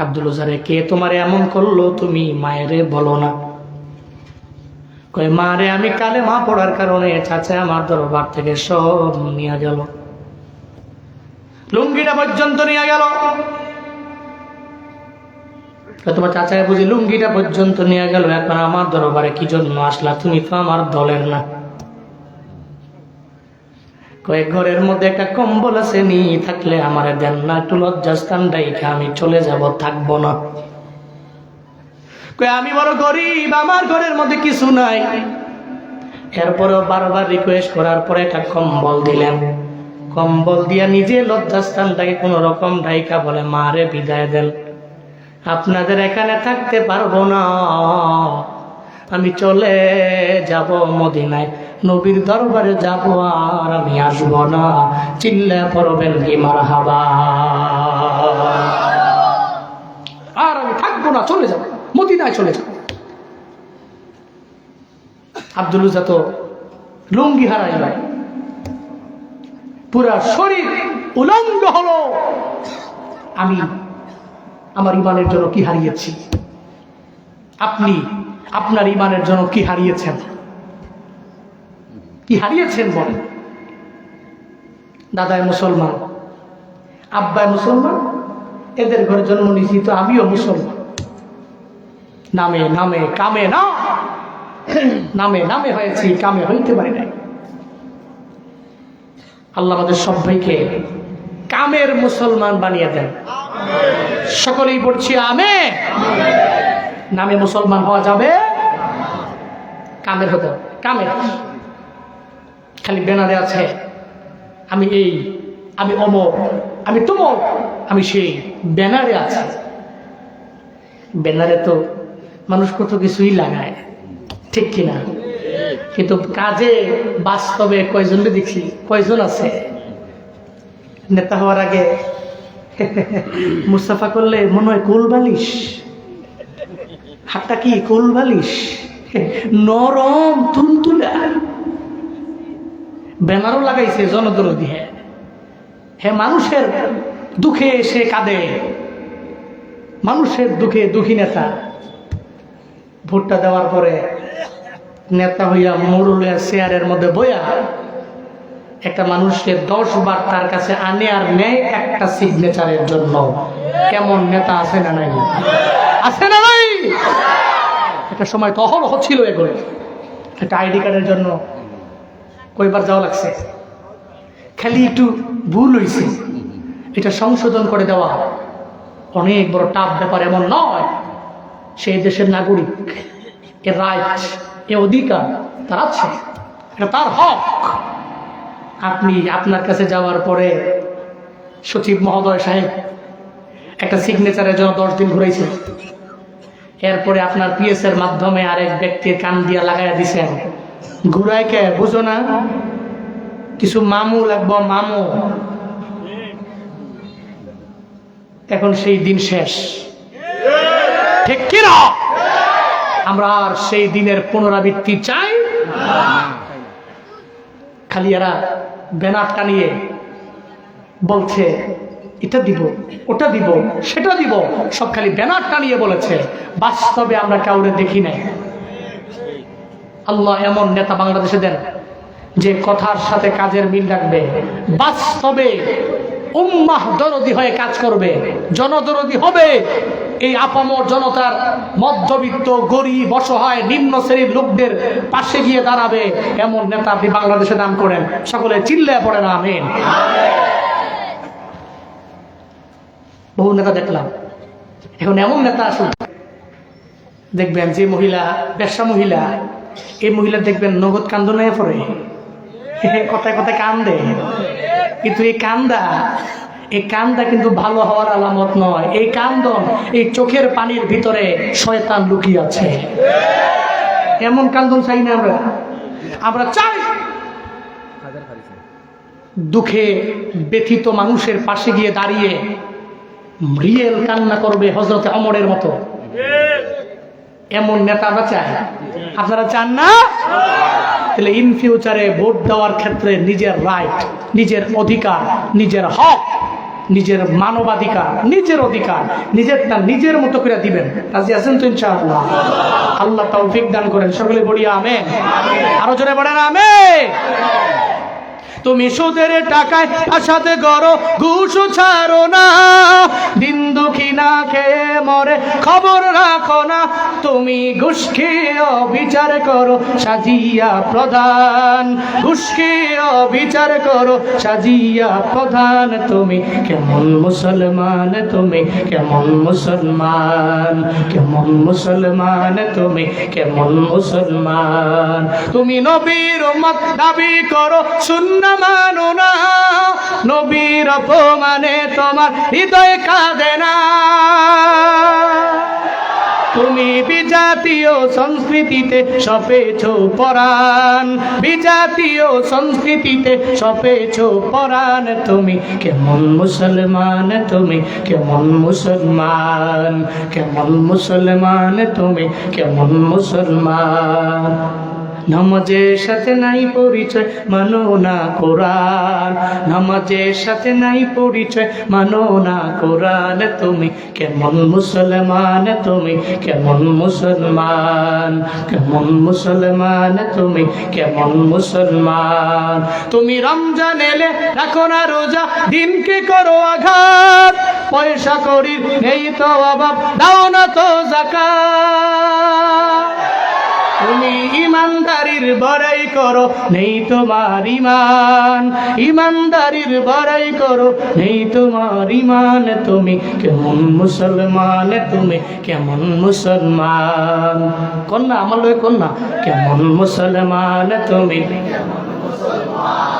আব্দুল উজ্জারে, কে তোমারে এমন করলো, তুমি মায়েরে বলো না? কই, মারে আমি কালেমা পড়ার কারণে চাচা আমার দরবার থেকে সব নিয়ে গেল, লুঙ্গিটা পর্যন্ত নিয়ে গেল। তোমার চাচায় বুঝি লুঙ্গিটা পর্যন্ত নিয়ে গেল, এখন আমার দরবারে কি জন্য আসলা? তুমি তো আমার দলের না। কয়েক ঘরের মধ্যে একটা কম্বল আছে, নিয়ে থাকলে আমার দেন না, একটু লজ্জাস্থান ডাইকা আমি চলে যাব, থাকবো না। কই, আমি বড় গরিব, আমার ঘরের মধ্যে কিছু নাই। এরপরেও বারবার রিকোয়েস্ট করার পরে একটা কম্বল দিলেন। কম্বল দিয়া নিজে লজ্জাস্থানটাকে কোন রকম ঢাইকা বলে, মারে বিদায় দেন, আপনাদের এখানে থাকতে পারবো না, আমি চলে যাব মদিনায়, নবীর দরবারে যাব, আর আমি আসবো না। চিল্লা পড়বেন কি মারহাবা। আর আমি থাকবো না, চলে যাব, মদিনায় চলে যাব। আব্দুল উজ্জা তো লুঙ্গি হারাইল, পুরা শরীর উলঙ্গ হলো। আমি আমার ইমানের জন্য কি হারিয়েছি? আপনি আপনার ইমানের জন্য কি হারিয়েছেন? কি হারিয়েছেন বলেন? দাদায় মুসলমান, আব্বায় মুসলমান, এদের ঘরে জন্ম নিয়েছি, তো আমিও মুসলমান। নামে নামে কামে না, নামে নামে হয়েছি, কামে হইতে পারি নাই। আল্লাহ আমাদের সবাইকে কামের মুসলমান বানিয়ে দেন। সকলেই পড়ছি আমিন। নামে মুসলমান হওয়া যাবে, কামের হতে হবে। কামের খালি ব্যানারে আছে আমি এই, আমি অমক, আমি তমক, আমি সেই, ব্যানারে আছে। ব্যানারে তো মানুষ কত কিছুই লাগায়, ঠিক কিনা? কিন্তু কাজে বাস্তবে কয়জন দেখছি, কয়জন আছে? নেতা হওয়ার আগে মুস্তাফা করলে মনে হয় কুল বালিশ, হাতটা কি কুল বালিশ, নরম তুলতুলা, ব্যানারও লাগাইছে জনদরদি। হ্যাঁ, মানুষের দুঃখে সে কাঁদে, মানুষের দুঃখে দুঃখী নেতা। ভোটটা দেওয়ার পরে নেতা হইয়া মোড়লের চেয়ারের মধ্যে বইয়া একটা মানুষের 10 বার তার কাছে আনে আর নেয় একটা সিগনেচারের জন্য। কেমন নেতা আছে না নাই? আছে না নাই? একটা সময় তহল হচ্ছিল এগুলো, একটা আইডি কার্ডের জন্য কয়বার যাওয়া লাগছে। খালি একটু ভুল হয়েছে, এটা সংশোধন করে দেওয়া অনেক বড় টাফ ব্যাপার এমন নয়। সেই দেশের নাগরিক, এর রাইট, এ অধিকার তার আছে, এটা তার হক। আপনি আপনার কাছে যাওয়ার পরে সচিব মহোদয় সাহেব একটা সিগনেচারের জন্য 10 দিন ঘুরেছে, এরপরে আপনার পিএস এর মাধ্যমে আরেক ব্যক্তির কান দিয়া লাগাইয়া দিছেন। ঘুরাই কে বুঝো না? কিছু মামু লাগবো, মামু। এখন সেই দিন শেষ, ঠিক কিনা? আমরা আর সেই দিনের পুনরাবৃত্তি চাই? খালি এরা ব্যানার টানিয়ে বলছে এটা দিব, ওটা দিব, সেটা দিব, সব খালি ব্যানার টানিয়ে বলেছে। বাস্তবে আমরা কাউরে দেখি নাই। আল্লাহ এমন নেতা বাংলাদেশে দেন যে কথার সাথে কাজের মিল রাখবে, বাস্তবে উম্মাহ দরদি হয়ে কাজ করবে, জনদরদি হবে। এই আপামর জনতার, মধ্যবিত্ত, গরিব, অসহায়, নিম্ন শ্রেণীর লোকদের পাশে গিয়ে দাঁড়াবে, এমন নেতা আপনি বাংলাদেশে দান করেন। সকলে চিল্লায় পড়েন আমিন। বহু নেতা দেখলাম, এখন এমন নেতা আসুন দেখবেন যে মহিলা ব্যবসা মহিলা, এই মহিলা দেখবেন নগদ কান্দন হয়ে পড়ে, কথায় কথায় কান্দে। কিন্তু এই কান্দা কিন্তু ভালো হওয়ার আলামত নয়। এই কান্দন, এই চোখের পানির ভিতরে শয়তান লুকিয়ে আছে। এমন কান্দন চাই না আমরা। আমরা চাই দুঃখে ব্যথিত মানুষের পাশে গিয়ে দাঁড়িয়ে রিয়েল কান্না করবে হযরতে ওমরের মতো। এমন নেতা আমরা চাই। আপনারা চান না? তাহলে ইন ফিউচারে ভোট দেওয়ার ক্ষেত্রে নিজের রাইট, নিজের অধিকার, নিজের হক, নিজের মানবাধিকার, নিজের অধিকার নিজের মতো করে দিবেন। রাজি আছেন তো ইনশাআল্লাহ? আল্লাহ তৌফিক দান করেন। সকলে বলি আমিন। আরো জোরে বলেন আমিন। তুমি সুদের টাকায় আশাতে গড়ো, ঘুষ ছাড়ো না, দিন দুঃখী না খেয়ে মরে খবর রাখো না। তুমি ঘুষ খেয়ে বিচার করো সাজিয়া প্রধান, ঘুষ খেয়ে বিচার করো সাজিয়া প্রধান। তুমি কেমন মুসলমান, তুমি কেমন মুসলমান, কেমন মুসলমান, তুমি কেমন মুসলমান। তুমি নবীর উম্মত দাবি করো, সুন্নাহ মানো না, নবীর অপমানে তোমার হৃদয় কাঁদে না। তুমি বিজাতীয় সংস্কৃতিতে সপেছ পরাণ, বিজাতীয় সংস্কৃতিতে সপেছ পরাণ। তুমি কেমন মুসলমান, তুমি কেমন মুসলমান, কেমন মুসলমান, তুমি কেমন মুসলমান। নামাজের সাথে নাই পরিচয়, মানো না কোরআন, নামাজের সাথে নাই পরিচয়, মানো না কোরআন। তুমি কেমন মুসলমান, তুমি কেমন মুসলমান, কেমন মুসলমান, তুমি কেমন মুসলমান। তুমি রমজান এলে রাখো না রোজা, দিনকে করো আঘাত, পয়সা করি নেই তো অভাব, দাও না তো যাকাত। তুমি ইমানদারির বড়াই করো, নেই তোমার ইমান, ইমানদারির বড়াই করো, নেই তোমার ইমান। তুমি কেমন মুসলমান, তুমি কেমন মুসলমান। কন্যা আমার লোক কন্যা, কেমন মুসলমান তুমি,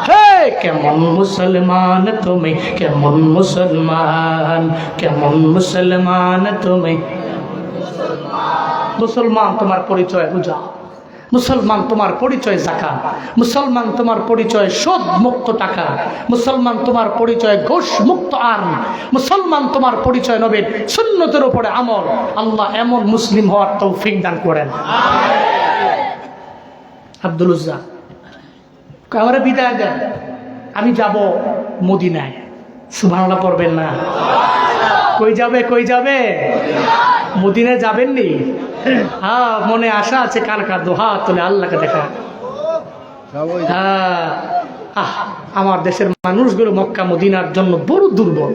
হে কেমন মুসলমান তুমি, কেমন মুসলমান, কেমন মুসলমান তুমি। মুসলমান তোমার পরিচয় রোজা, মুসলমান তোমার পরিচয় যাকাত, মুসলমান তোমার পরিচয় সুদ মুক্ত টাকা, মুসলমান তোমার পরিচয় ঘুষ মুক্ত আইন, মুসলমান তোমার পরিচয় নবীর সুন্নতের উপরে আমল। আল্লাহ এমন মুসলিম হওয়ার তৌফিক দান করেন। আব্দুল উজ্জা, আমার বিদায় দেন, আমি যাব মদিনায়। সুবহানাল্লাহ পড়বেন না? কই যাবে, কই যাবে? মদিনায় যাবেননি? হ্যাঁ, মনে আশা আছে। কার কার দোহা তোলে আল্লাহকে দেখা। হ্যাঁ, আমার দেশের মানুষগুলো মক্কা মদিনার জন্য বড় দুর্বল।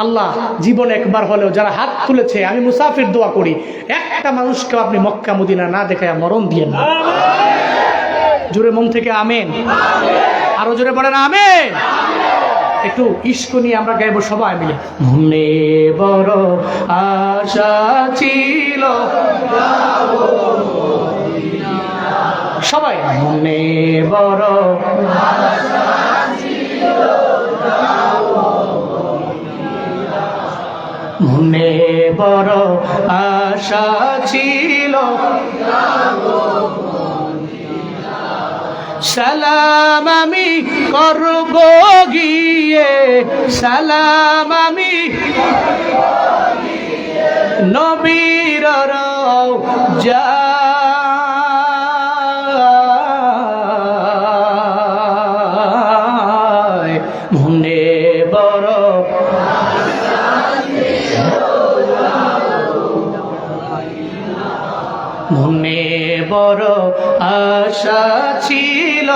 আল্লাহ জীবনে একবার হলেও যারা হাত তুলেছে, আমি মুসাফির দোয়া করি, একটা মানুষকে আপনি মক্কা মদিনা না দেখায় মরণ দিয়ে না। জোরে মন থেকে আমেন। আরো জোরে বলেন আমেন। একটু ইস্ক নিয়ে আমরা গাইব সবাই মিলে। মনে বড় আশা ছিল, সবাই মনে বড় আশা ছিল, মনে বড় আশা ছিল, সালাম আমি করব গিয়ে, সালাম আমি নবীর রওজা, মনে বড় মনে বড় আশা ছিল,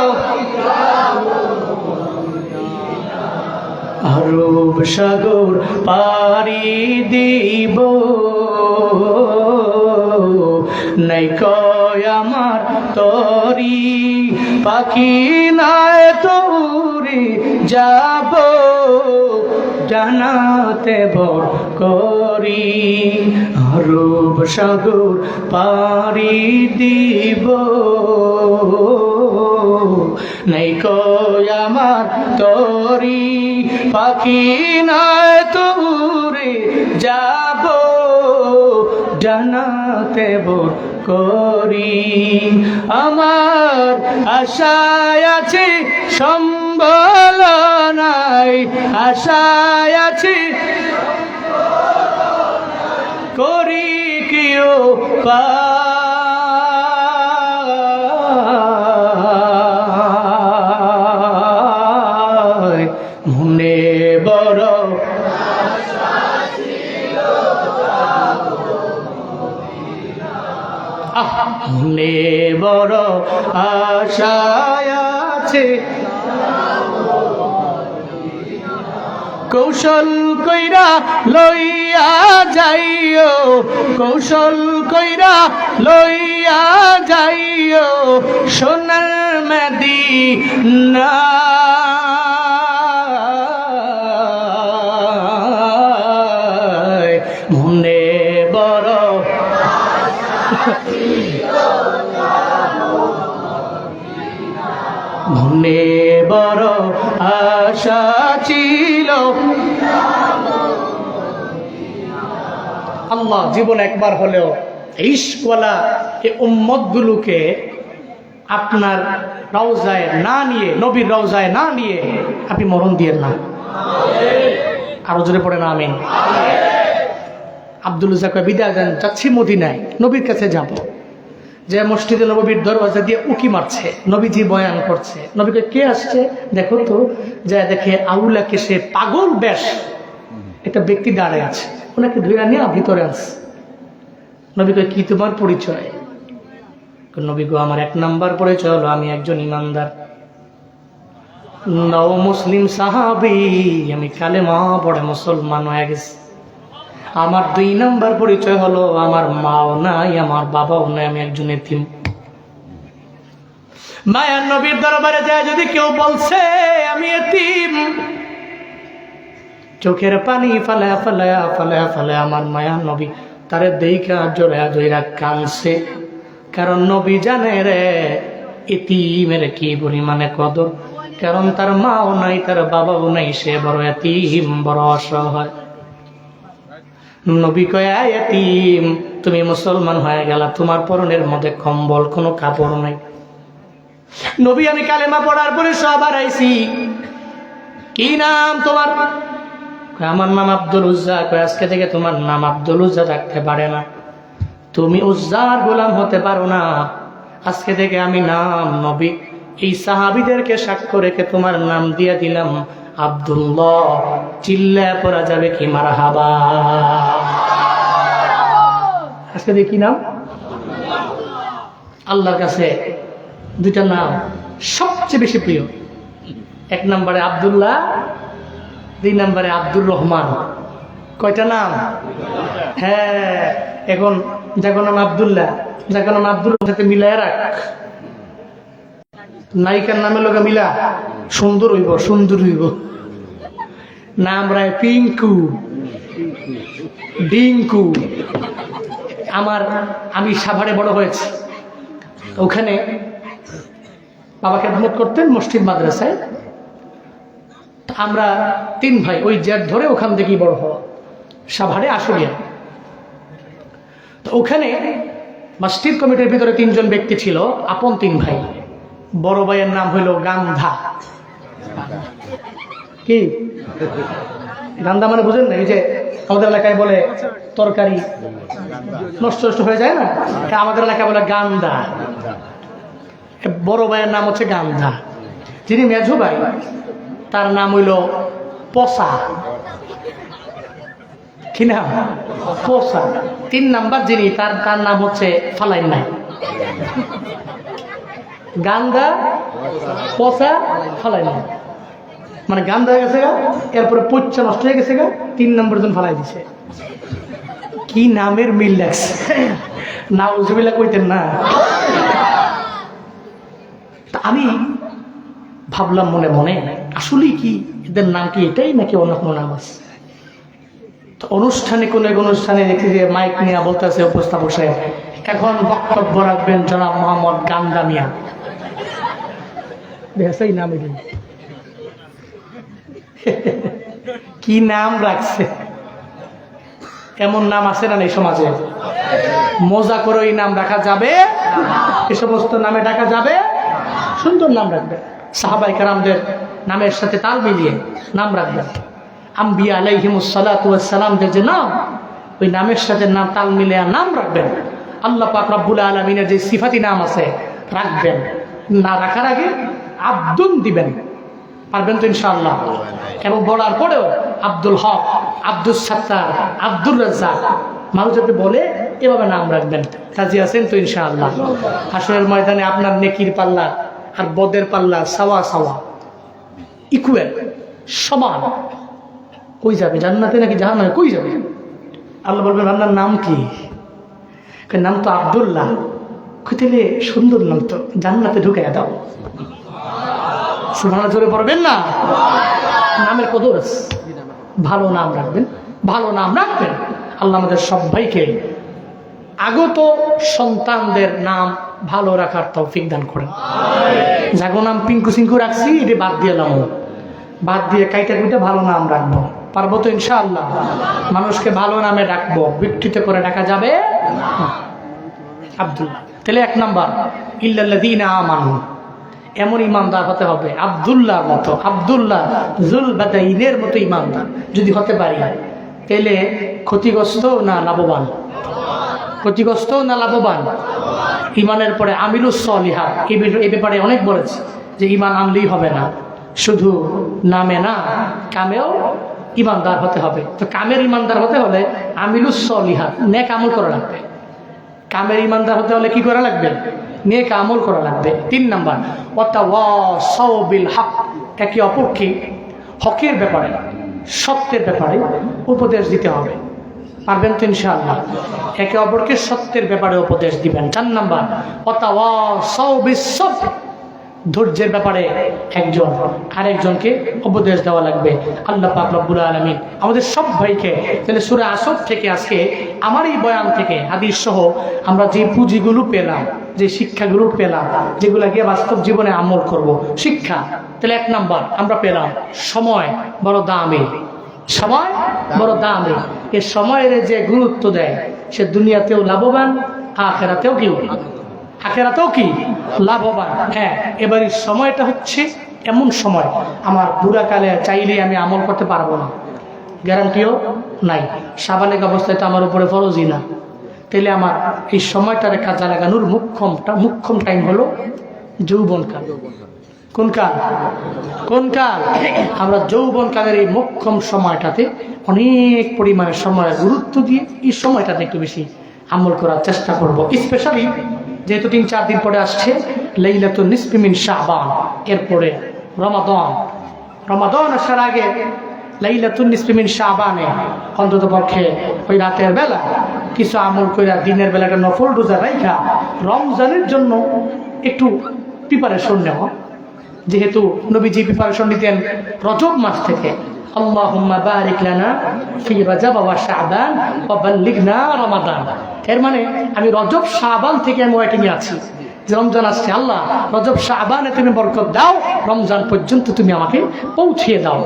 আরব সাগর পাড়ি দিব, নাই কয় আমার তরি পাখি নাই তরি যাব জানাতে বড় করি, আরব সাগর পাড়ি দিব, নাই কয় আমার তরি পাখি নাই তরি যাব জানাতে বড় করি, আমার আশায় আছে সম্বল নাই, আশায় আছে করি কেউ পায়, মনে বড় মনে বড় আশায় আছে, কৌশল কইরা লইয়া যাইও, কৌশল কইরা লইয়া যাইও সোনার মদিনা, মনে বড় মনে বড় আশা ছিল। আল্লাহ জীবন একবার হলেও ইশকওয়ালা এই উম্মতগুলোকে আপনার রওজায় না নিয়ে, নবীর রওজায় না নিয়ে আপনি মরণ দিয়েন না। আরো জোরে পড়ে না আমিন। আব্দুল উজ্জা কয় বিদায় দেন, যাচ্ছি মদিনায়, নবীর কাছে যাব। যে মসজিদে নববীর দরওয়াজা দিয়ে উকি মারছে, নবীজি বয়ান করছে। নবীকে কে আসছে দেখো তো, যা দেখে আউলাকে সে পাগল বেশ একটা ব্যক্তি দাঁড়িয়ে আছে, ওনাকে ধরে নিয়ে ভিতরে আসছে। নবীকে কি তোমার পরিচয়? নবী গো আমার 1 নাম্বার পরিচয় হলো আমি একজন ইমানদার নও মুসলিম সাহাবী, আমি কালেমা পড়ে মুসলমান হয়ে গেছি। আমার 2 নাম্বার পরিচয় হলো আমার মাও নাই, আমার বাবাও নাই, আমি একজন এতিম। মায়ার নবীর দরবারে যায় যদি কেউ বলছে আমি এতিম, চোখের পানি ফালায়া ফালায়া ফালায়া ফালায়া আমার মায়ার নবী তারে দেইখা জোড়া জোড়া কানছে। কারণ নবী জানে রে এতিমের কি পরিমাণে কদর, কারণ তার মাও নাই, তার বাবাও নাই, সে বড় এতিম, বড় অসহায়। নবী কয় এতিম, তুমি মুসলমান হয়ে গেলা, তোমার পরনের মধ্যে কম্বল, কোনো কাপড় নাই। নবী আমি কালেমা পড়ার পরে সব হারাইছি, কি নাম তোমার? আমার নাম আব্দুল উজ্জা। কয় আজকে থেকে তোমার নাম আব্দুল উজ্জা থাকতে পারে না, তুমি উজ্জার গোলাম হতে পারো না। আজকে থেকে আমি নাম নবী এই সাহাবীদেরকে সাক্ষ্য রেখে তোমার নাম দিয়ে দিলাম আব্দুল্লাহ। চিল্লায় পড়া যাবে কি মারহাবা। আজকে দেখি নাম আল্লাহর কাছে দুইটা নাম সবচেয়ে বেশি প্রিয়। এক নম্বরে আব্দুল্লাহ, দুই নম্বরে আব্দুর রহমান। কয়টা নাম? হ্যাঁ, এখন যাকে নাম আব্দুল্লাহ, যাকে নাম আব্দুল্লাহ সাথে মিলায় রাখ। নায়িকার নামের লোক মিলা সুন্দর হইব, সুন্দর হইব। নাম রায় পিঙ্কু, ডিঙ্কু। আমি সাভারে বড় হয়েছি, ওখানে বাবা খেদমত করতেন মসজিদ মাদ্রাসায়। আমরা 3 ভাই, ওই জেট ধরে ওখান থেকেই বড় হওয়া, সাভারে আশুলিয়া। তো ওখানে মসজিদ কমিটির ভিতরে 3 জন ব্যক্তি ছিল, আপন 3 ভাই। বড় ভাইয়ের নাম হইল গান্ধা। কি গান্ধা মানে বুঝেন না? এই যে আমাদের এলাকায় বলে তরকারি নষ্ট নষ্ট হয়ে যায় না, আমাদের এলাকায় বলে গান্ধা। বড় ভাইয়ের নাম হচ্ছে গান্ধা। যিনি মেঝো ভাই তার নাম হইল পসা। কি নাম? পসা। 3 নাম্বার যিনি তার নাম হচ্ছে ফালাইন নাই। গান্ধা, পচা, ফালাই নাই, মানে গান্ধা হয়ে গেছে গা, এরপরে পচ্চা নষ্ট হয়ে গেছে গা, 3 নম্বর জন ফালাই দিছে। কি নামের মিল লাগছে, নাউজুবিল্লাহ কইতেন না। আমি ভাবলাম মনে মনে, আসলে কি এদের নাম কি এটাই নাকি অন্য কোনো নাম আছে? তো অনুষ্ঠানে কোনো এক অনুষ্ঠানে দেখি যে মাইক নিয়ে বলতেছে উপস্থাপক সাহেব, এখন বক্তব্য রাখবেন জনাব মোহাম্মদ গান্ধা মিয়া। দেখেছে নাম, কি নাম রাখছে! এমন নাম আছে না এই সমাজে? মজা করে এই নাম রাখা যাবে? এ সমস্ত নামে ডাকা যাবে? সুন্দর নাম রাখবে, সাহাবাই কেরামদের নামের সাথে তাল মিলিয়ে নাম রাখবেন। আম্বিয়া আলাইহিমুস সালাতু ওয়াস সালামদের যে নাম, ওই নামের সাথে নাম তাল মিলিয়ে নাম রাখবেন। আল্লাহ পাক রব্বুল আলামিনের যে সিফাতি নাম আছে রাখবেন। না রাখার আগে আব্দুল দিবেন, পারবেন তো ইনশাআল্লাহ? এবং বলার পরেও আব্দুল হক, আব্দুল সাত্তার, আব্দুর রাজ্জাক মানুষ যাতে বলে এভাবে নাম রাখবেন। রাজি আছেন তো ইনশাআল্লাহ? হাসরের ময়দানে আপনার নেকির পাল্লা আর বদের পাল্লা সাওয়া সাওয়া, ইকুয়াল, সমান। কই যাবে? জান্নাতে নাকি জাহান্নামে? কই যাবে? আল্লাহ বলবেন আপনার নাম কি? নাম তো আব্দুল্লাহ। কইতেলে সুন্দর নাম তো, জান্নাতে ঢুকাইয়া দাও। সুবহানাল্লাহ জোরে পড়বেন না? নামের কদর আছে। ভালো নাম রাখবেন, ভালো নাম রাখবেন। আল্লাহ আমাদের সবাইকে আগত সন্তানদের নাম ভালো রাখার তৌফিক দান করেন। যাগো নাম পিঙ্কু সিঙ্কু রাখছি, এটা বাদ দিয়ে নাম, বাদ দিয়ে কাইটা কুইটা ভালো নাম রাখবো। পারবো তো ইনশাআল্লাহ? মানুষকে ভালো নামে ডাকবো, বিকৃত করে ডাকা যাবে না। আব্দুল্লাহ। তাহলে 1 নাম্বার ইল্লাল্লাযীনা আমানু, এমন ইমানদার হতে হবে আব্দুল্লাহর মতো, আব্দুল্লাহ জুল বাদাইনের মতো ইমানদার যদি হতে পারি, তাহলে ক্ষতিগ্রস্ত না লাভবান? ক্ষতিগ্রস্ত না লাভবান? ইমানের পরে আমিলুস সলিহাত, এই ব্যাপারে অনেক বলেছে যে ইমান আনলেই হবে না, শুধু নামে না কামেও ইমানদার হতে হবে। তো কামের ইমানদার হতে হলে আমিলুস সলিহাত, নেক আমল করা লাগবে। কামের ইমানদার হতে হলে কি করা লাগবে? নেক আমল করা লাগবে। 3 নাম্বার ওয়াতাওয়াসাউ বিল হক, একে অপরকে হকের ব্যাপারে, সত্যের ব্যাপারে উপদেশ দিতে হবে। পারবেন তো ইনশাআল্লাহ? একে অপরকে সত্যের ব্যাপারে উপদেশ দিবেন। 4 নাম্বার ওয়াতাওয়াসাউ বিস সবর, ধৈর্যের ব্যাপারে একজন আরেকজনকে উপদেশ দেওয়া লাগবে। আল্লাহ পাক রব্বুল আলামিন আমাদের সব ভাইকে তাহলে সূরা আসর থেকে আজকে আমার এই বয়ান থেকে হাদিস সহ আমরা যে পুঁজিগুলো পেলাম, যে শিক্ষাগুলো পেলাম, যেগুলো গিয়ে বাস্তব জীবনে আমল করব, শিক্ষা। তাহলে 1 নাম্বার আমরা পেলাম সময় বড় দামি, সময় বড় দামি। এ সময়ের যে গুরুত্ব দেয় সে দুনিয়াতেও লাভবান, আখিরাতেও কি লাভবান। হ্যাঁ, এবারে সময়টা হচ্ছে এমন সময়, আমার বুড়াকালে চাইলেই আমি আমল করতে পারবো না, গ্যারান্টিও নাই। সাবালিক অবস্থায় তো আমার উপরে ফরজই না, তাহলে আমার এই সময়টারে কাজে লাগানোর মুখ্যম টাইম হলো যৌবনকাল। কোন কাল? কোন কাল? আমরা যৌবনকালের এই মোক্ষম সময়টাতে অনেক পরিমাণে সময় গুরুত্ব দিয়ে এই সময়টাতে একটু বেশি আমল করার চেষ্টা করব। স্পেশালি যেহেতু 3-4 দিন পরে আসছে লাইলাতুন নিসফি মিন শাবান, এরপরে রমাদান আসার আগে লাইলাতুন নিসফি মিন শাবানে অন্তত পক্ষে ওই রাতের বেলা কিছু আমল কইরা দিনের বেলাটা নফল রোজা রাইখা রমজানের জন্য একটু প্রিপারেশন নেওয়া। যেহেতু নবীজি প্রিপারেশন নিতেন রজব মাস থেকে, আল্লাহুম্মা বারিক লানা ফি রজব ওয়া শাবান ওয়া বাল্লিগনা রমাদান। এর মানে আমি রজব শাবান থেকে আমি ওয়েটিংয়ে আছি যে রমজান আসছে, আল্লাহ রজব শাবানে তুমি বরকত দাও, রমজান পর্যন্ত তুমি আমাকে পৌঁছিয়ে দাও,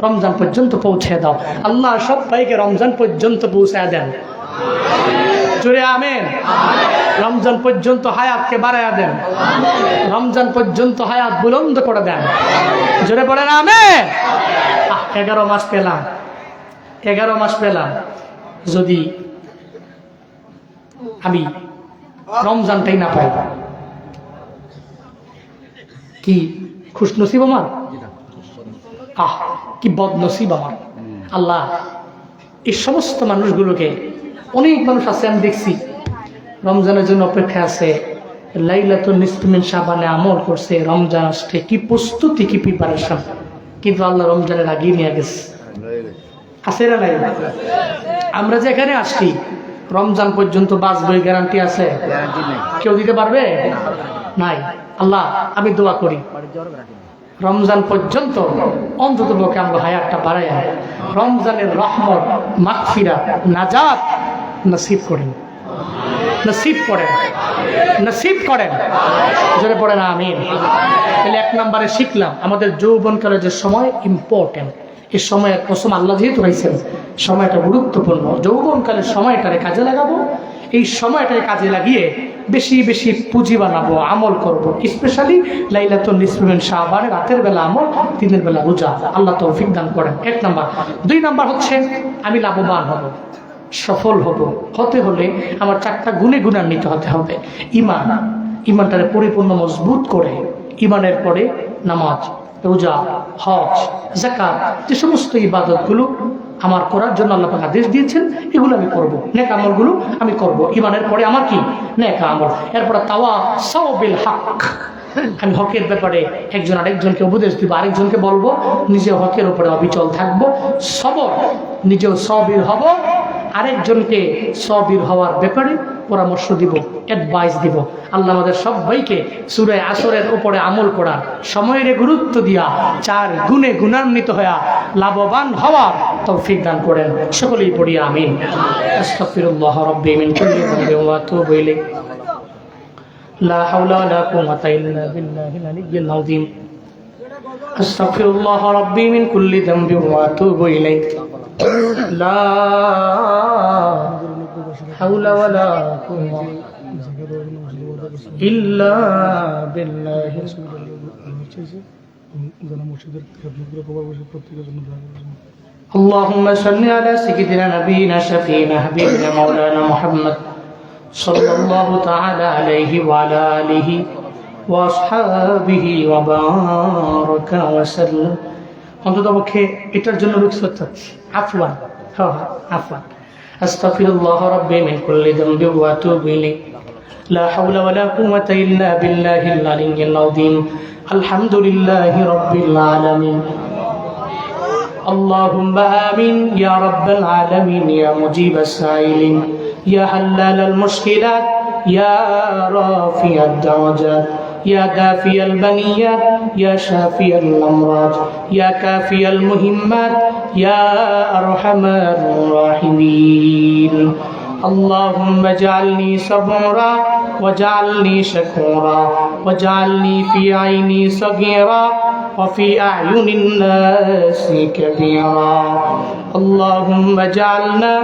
রমজান পর্যন্ত পৌঁছে দাও। আল্লাহ সবাইকে রমজান পর্যন্ত পৌঁছায় দেন, জোরে আমেন। রমজান পর্যন্ত হায়াতকে বাড়াইয়া দেন, রমজান পর্যন্ত হায়াত বুলন্দ করে দেন, জোরে বলেন আমেন। 11 মাস পেলাম, যদি আমি রমজানটাই না পাই, কি খুশনসিব আমার, কি বদনসিব আমার। আল্লাহ এই সমস্ত মানুষগুলোকে, অনেক মানুষ আছে আমি দেখছি রমজানের জন্য অপেক্ষা আছে, লাইলাতুন নিসফি মিন শাবানে আমল করছে, রমজান আসছে, কি প্রস্তুতি, কি প্রিপারেশন, কিন্তু আল্লাহ রমজানের আগেই নিয়ে গেছে। আছে না নাই? আমরা যে এখানে আসছি রমজান পর্যন্ত বাঁচবই গ্যারান্টি আছে? কেউ দিতে পারবে? নাই। আল্লাহ আমি দোয়া করি রমজান পর্যন্ত অন্তত পক্ষে আমরা হায়াতটা বাড়াই, রমজানের রহমত, মাগফিরাত, নাজাত নসিব করেন, নসিব করেন, জোরে পড়েন আমিন। তাহলে 1 নম্বরে শিখলাম আমাদের যৌবনকালের যে সময় ইম্পর্টেন্ট, এই সময়ের কসম আল্লাহ যেহেতু হয়েছেন সময়টা গুরুত্বপূর্ণ, যৌবনকালের সময়টারে কাজে লাগাবো, এই সময়টাকে কাজে লাগিয়ে বেশি বেশি পুঁজি বানাবো, আমল করব। স্পেশালি লাইলাতুন নিসফি মিন শাবান, রাতের বেলা আমল, দিনের বেলা রোজা। আল্লাহ তৌফিক দান করেন। 1 নম্বর। 2 নম্বর হচ্ছে আমি লাভবান হব, সফল হতে হলে আমার 4টা গুণে গুণান্বিত হতে হবে। ইমানটারে পরিপূর্ণ মজবুত করে, ইমানের পরে নামাজ, রোজা, হজ, যাকাত, যে সমস্ত ইবাদতগুলো আমার করার জন্য আল্লাহ পাক আদেশ দিয়েছেন এগুলো আমি করব, নেক আমলগুলো আমি করব। ইমানের পরে আমার কি? নেক আমল। এরপরে তাওয়াসাউ বিল হক, আমি হকের ব্যাপারে একজন আরেকজনকে উপদেশ দিব, আরেকজনকে বলবো, নিজে হকের উপরে অবিচল থাকবো, সবর, নিজেও সবির হব, আরেকজনকে সবির হওয়ার ব্যাপারে পরামর্শ দিব, অ্যাডভাইস দিব। আল্লাহ আমাদের সবাইকে সূরা আসরের উপরে আমল করার, সময়ের গুরুত্ব দিয়া 4 গুণে গুণান্বিত হয়ে লাভবান হওয়ার তৌফিক দান করেন। সকলেই পড়ি আমিন। আস্তাগফিরুল্লাহ রাব্বি মিন কুল্লি যামবিন ওয়া আতুবু ইলাইহি। লা হাওলা ওয়ালা কুওয়াতা ইল্লা বিল্লাহিল আলিয়্যিল আযীম। আস্তাগফিরুল্লাহ রাব্বি মিন কুল্লি যামবিন ওয়া আতুবু ইলাইহি। লা হাওলা ওয়ালা কুওয়াতা ইল্লা বিল্লাহি। اللهم صل على سيدنا نبينا شفينا حبيبنا مولانا محمد صلى الله تعالى عليه وعلى آله وأصحابه وبارك وسلم. অন্তত পক্ষে এটার জন্য রুখসত চাচ্ছি, আফওয়ান, আফওয়ান। আস্তাগফিরুল্লাহ রাব্বি মিন কুল্লি যামবিন ওয়া আতুবু ইলাইহি। লা হাওলা ওয়ালা কুওয়াতা ইল্লা বিল্লাহিল আলিয়্যিল আযীম। আলহামদুলিল্লাহি রাব্বিল আলামিন। اللهم آمين يا رب العالمين يا مجيب السائلين يا حلال المشكلات يا رافع الدرجات يا دافي البنيات يا شافي الأمراض يا كافي المهمات يا أرحم الراحمين. اللهم اجعلني صبورا واجعلني شكورا واجعلني في عيني صغيرا وفي أعين الناس كبيرا. اللهم اجعلنا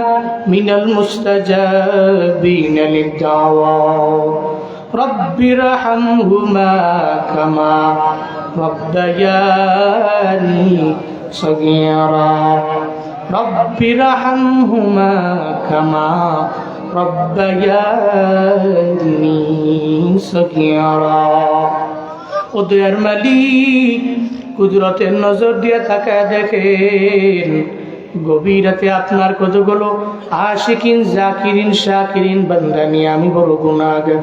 من المستجابين للدعوات. رب ارحمهما كما ربياني صغيرا. رب ارحمهما كما রব্বায়ানি সগীরা। ও দয়ার মালিক, কুদরতের নজর দিয়ে তাকায় দেখেন গভীর রাতে আপনার কতগুলো আশিকিন জাকিরিন শাকিরিন বান্দা নিয়ে আমি বড় গুনাহগার।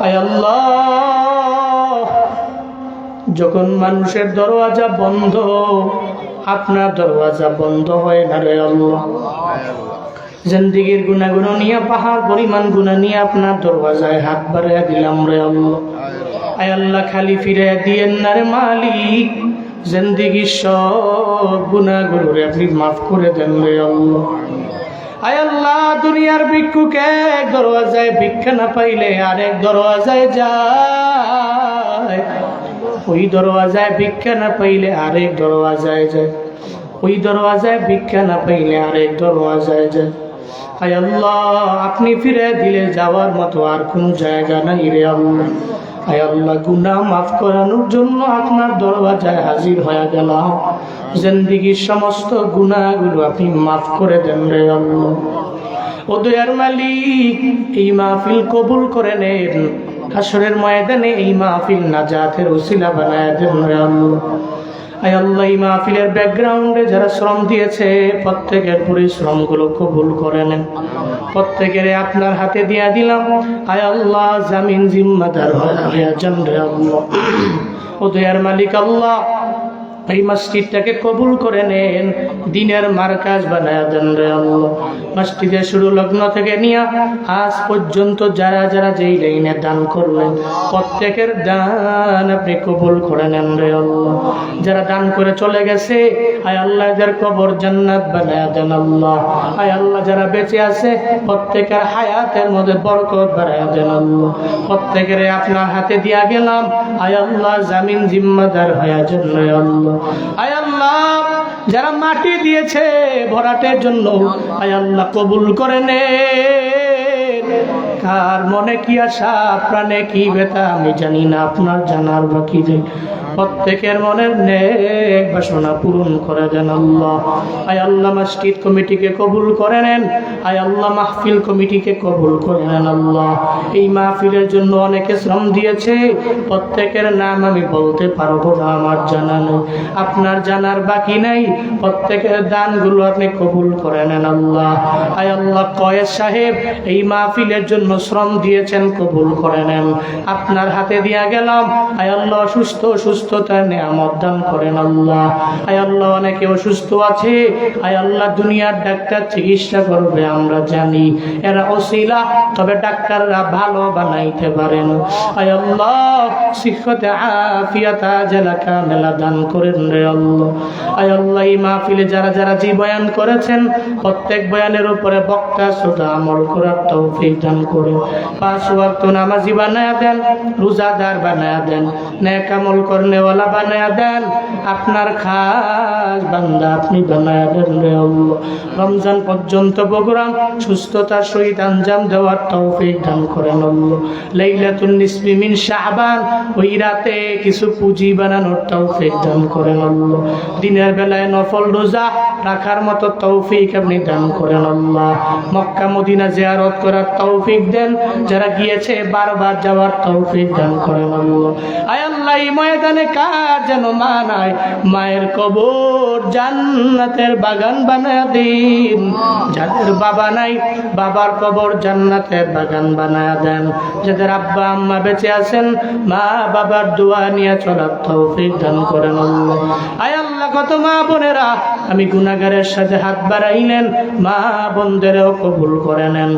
আয় আল্লাহ, যখন মানুষের দরওয়াজা বন্ধ, আপনার দরওয়াজা বন্ধ হয় না রে আল্লাহ। জিন্দেগীর গুনাহগুলো নিয়ে পাহাড় পরিমাণ গুনাহ নিয়ে আপনার দরওয়াজায় হাত বাড়াইয়া দিলাম রে আল্লাহ। আয় আল্লাহ, খালি ফিরে দিয়েন না রে মালিক, জিন্দেগীর সব গুনাহগুলোরে আপনি মাফ করে দেন রে আল্লাহ। আয় আল্লাহ, দুনিয়ার ভিক্ষুক এক দরওয়াজায় ভিক্ষা না পাইলে আরেক দরওয়াজায় যায়, ওই দরওয়াজায় ভিক্ষা না পাইলে আরেক দরওয়াজায় যায়, ওই দরওয়াজায় ভিক্ষা না পাইলে আরেক দরওয়াজায় যায়। আয় আল্লাহ, আপনি ফিরে দিলে যাওয়ার মতো আর কোন জায়গা নাই রে আল্লাহ। আয় আল্লাহ, গুনাহ মাফ করানোর জন্য আপনার দরওয়াজায় হাজির হয়ে গেলাম। জিন্দেগীর সমস্ত গুনাহগুলো আপনি মাফ করে দেন রে আল্লাহ। ও দয়ার মালিক, এই মাহফিল কবুল করে নেন। হাসরের ময়দানে এই মাহফিল নাজাতের ওসিলা বানায় দেন রে আল্লাহ। আয় আল্লাহ, এই মাহফিলের ব্যাকগ্রাউন্ডে যারা শ্রম দিয়েছে প্রত্যেকের পরিশ্রমগুলো কবুল করে নেন। প্রত্যেকের আপনার হাতে দিয়া দিলাম। আয় আল্লাহ, জামিন জিম্মাদার হয়ে যান রে আল্লাহ। ও দয়ার মালিক আল্লাহ, এই মসজিদটাকে কবুল করে নেন, দিনের মার্কাজ বানায় দেন রে আল্লাহ। মসজিদের শুরু লগ্ন থেকে নিয়ে আজ পর্যন্ত যারা যারা যেই লাইনে দান করলেন প্রত্যেকের দান আপনি কবুল করে নেন রে আল্লাহ। যারা দান করে চলে গেছে, আয় আল্লাহ, যার কবর জান্নাত বানায় দেন আল্লাহ। আয় আল্লাহ, যারা বেঁচে আছে প্রত্যেকের হায়াতের মধ্যে বরকত বাড়ায় দেন আল্লাহ। প্রত্যেকের আপনার হাতে দিয়া গেলাম। আয় আল্লাহ, জামিন জিম্মাদার হয়ে যান রে আল্লাহ। আয় আল্লাহ, যারা মাটি দিয়েছে ভরাটের জন্য, আয় আল্লাহ, কবুল করে নেন। কার মনে কি আশা, প্রাণে কি ব্যথা আমি জানি না, আপনার জানার বাকি যে প্রত্যেকের মনের নেক বাসনা পূরণ করে দেন আল্লাহ। আয় আল্লাহ, মসজিদ কমিটিকে কবুল করে নেন। আয় আল্লাহ, মাহফিল কমিটিকে কবুল করে নেন আল্লাহ। এই মাহফিলের জন্য অনেকে শ্রম দিয়েছে, প্রত্যেকের নাম আমি বলতে পারবো না, আমার জানা নেই, আপনার জানার বাকি নাই। প্রত্যেকের দানগুলো আপনি কবুল করে নেন আল্লাহ। আয় আল্লাহ, কয়েস সাহেব এই মাহফিলের জন্য শ্রম দিয়েছেন, কবুল করে নেন। আপনার হাতে দিয়া গেলাম। আয় আল্লাহ, সুস্থতার নিয়ামত দান করেন আল্লাহ। আয় আল্লাহ, অনেকে অসুস্থ আছে, আয় আল্লাহ, দুনিয়ার ডাক্তার চিকিৎসা করবে আমরা জানি, এরা ওসিলা, তবে ডাক্তাররা ভালো বানাইতে পারেন। আয় আল্লাহ, সিহতে আফিয়াত আজলা কামেলা দান করেন রে আল্লাহ। আয় আল্লাহ, এই মাহফিলে যারা যারা যে বয়ান করেছেন প্রত্যেক বয়ানের উপরে বক্তা শ্রোতা আমল করার তৌফিক দান করে 5 ওয়াক্ত নামাজি বানায়া দেন, রোজাদার বানায়া দেন, নেক আমল করনেওয়ালা বানায়া দেন। আপনার খাস বান্দা আপনি বানায়া দেন রে আল্লাহ। রমজান পর্যন্ত প্রোগ্রাম সুস্থতার সহিত আঞ্জাম দেওয়ার তৌফিক দান করেন আল্লাহ। লাইলাতুন নিসফি মিন শাবান, ওই রাতে কিছু পুঁজি বানানোর তৌফিক দান করেন আল্লাহ। দিনের বেলায় নফল রোজা রাখার মতো তৌফিক আপনি দান করেন আল্লাহ। মক্কা মদিনা জিয়ারত করার তৌফিক দেন, যারা গিয়েছে বারবার যাওয়ার তৌফিক দান করেন আল্লাহ। আয় আল্লাহ, এই ময়দানে কার যেন মা নাই, মায়ের কবর জান্নাতের বাগান বানায় দিন। যাদের বাবা নাই, বাবার কবর জান্নাতের বাগান বানায় দেন। যাদের আব্বা আম্মা বেঁচে আছেন, মা বাবার দোয়া নিয়ে চলার তৌফিক দান করেন আল্লাহ। আয় আল্লাহ, কত মা বোনেরা আমি গুনাহগারের সাথে হাত বাড়াইলেন, মা বোনদেরও কবুল করে নেন।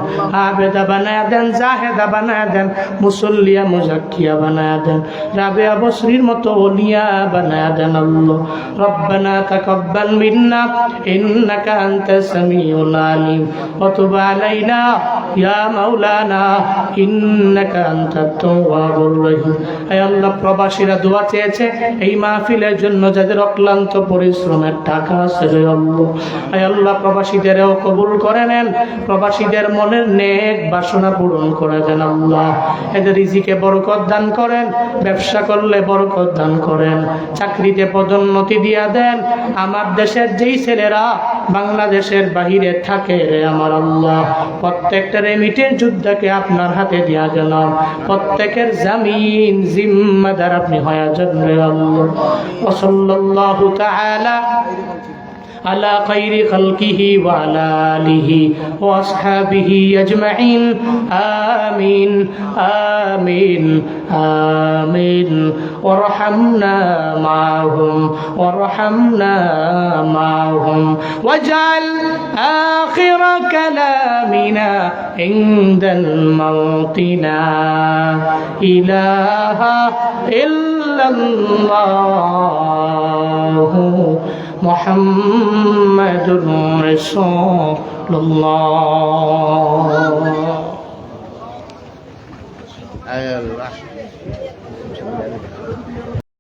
আবেদা বানায় দেন, জাহেদা বানায় দেন, মুসল্লিয়া মুজাক্কিয়া বানায় দেন, রাবেয়া বসরির মতো ওলিয়া বানায় দেন আল্লাহ। রব্বানা তাকাব্বাল মিন্না ইন্নাকা আনতাস সামিউল আলিম ওয়া তুব আলাইনা ইয়া মাওলানা ইন্নাকা আনতাত তাওয়াবুর রহিম। আয় আল্লাহ, প্রবাসীরা দোয়া চেয়েছে এই মাহফিলের জন্য, যাদের অক্লান্ত পরিশ্রমের টাকা আছে রে আল্লাহ। আয় আল্লাহ, প্রবাসীদেরও কবুল করে নেন, প্রবাসীদের মনের নেক বাসনা পূরণ করে দেন আল্লাহ। এদের রিজিকে বরকত দান করেন, ব্যবসা করলে বরকত দান করেন, চাকরিতে পদোন্নতি দিয়া দেন। আমার দেশের যেই ছেলেরা বাংলাদেশের বাহিরে থাকে রে আমার আল্লাহ, প্রত্যেকটা রেমিটেন্স যোদ্ধাকে আপনার হাতে দিয়া গেলাম, প্রত্যেকের জামিন জিম্মাদার আপনি হয়ে যান রে আল্লাহ। ওয়া সাল্লাল্লাহু তাআলা على خير خلقه وعلى آله وأصحابه أجمعين آمين آمين آمين وارحمنا معهم واجعل آخر كلامنا عند الموت لا إله إلا الله محمد رسول الله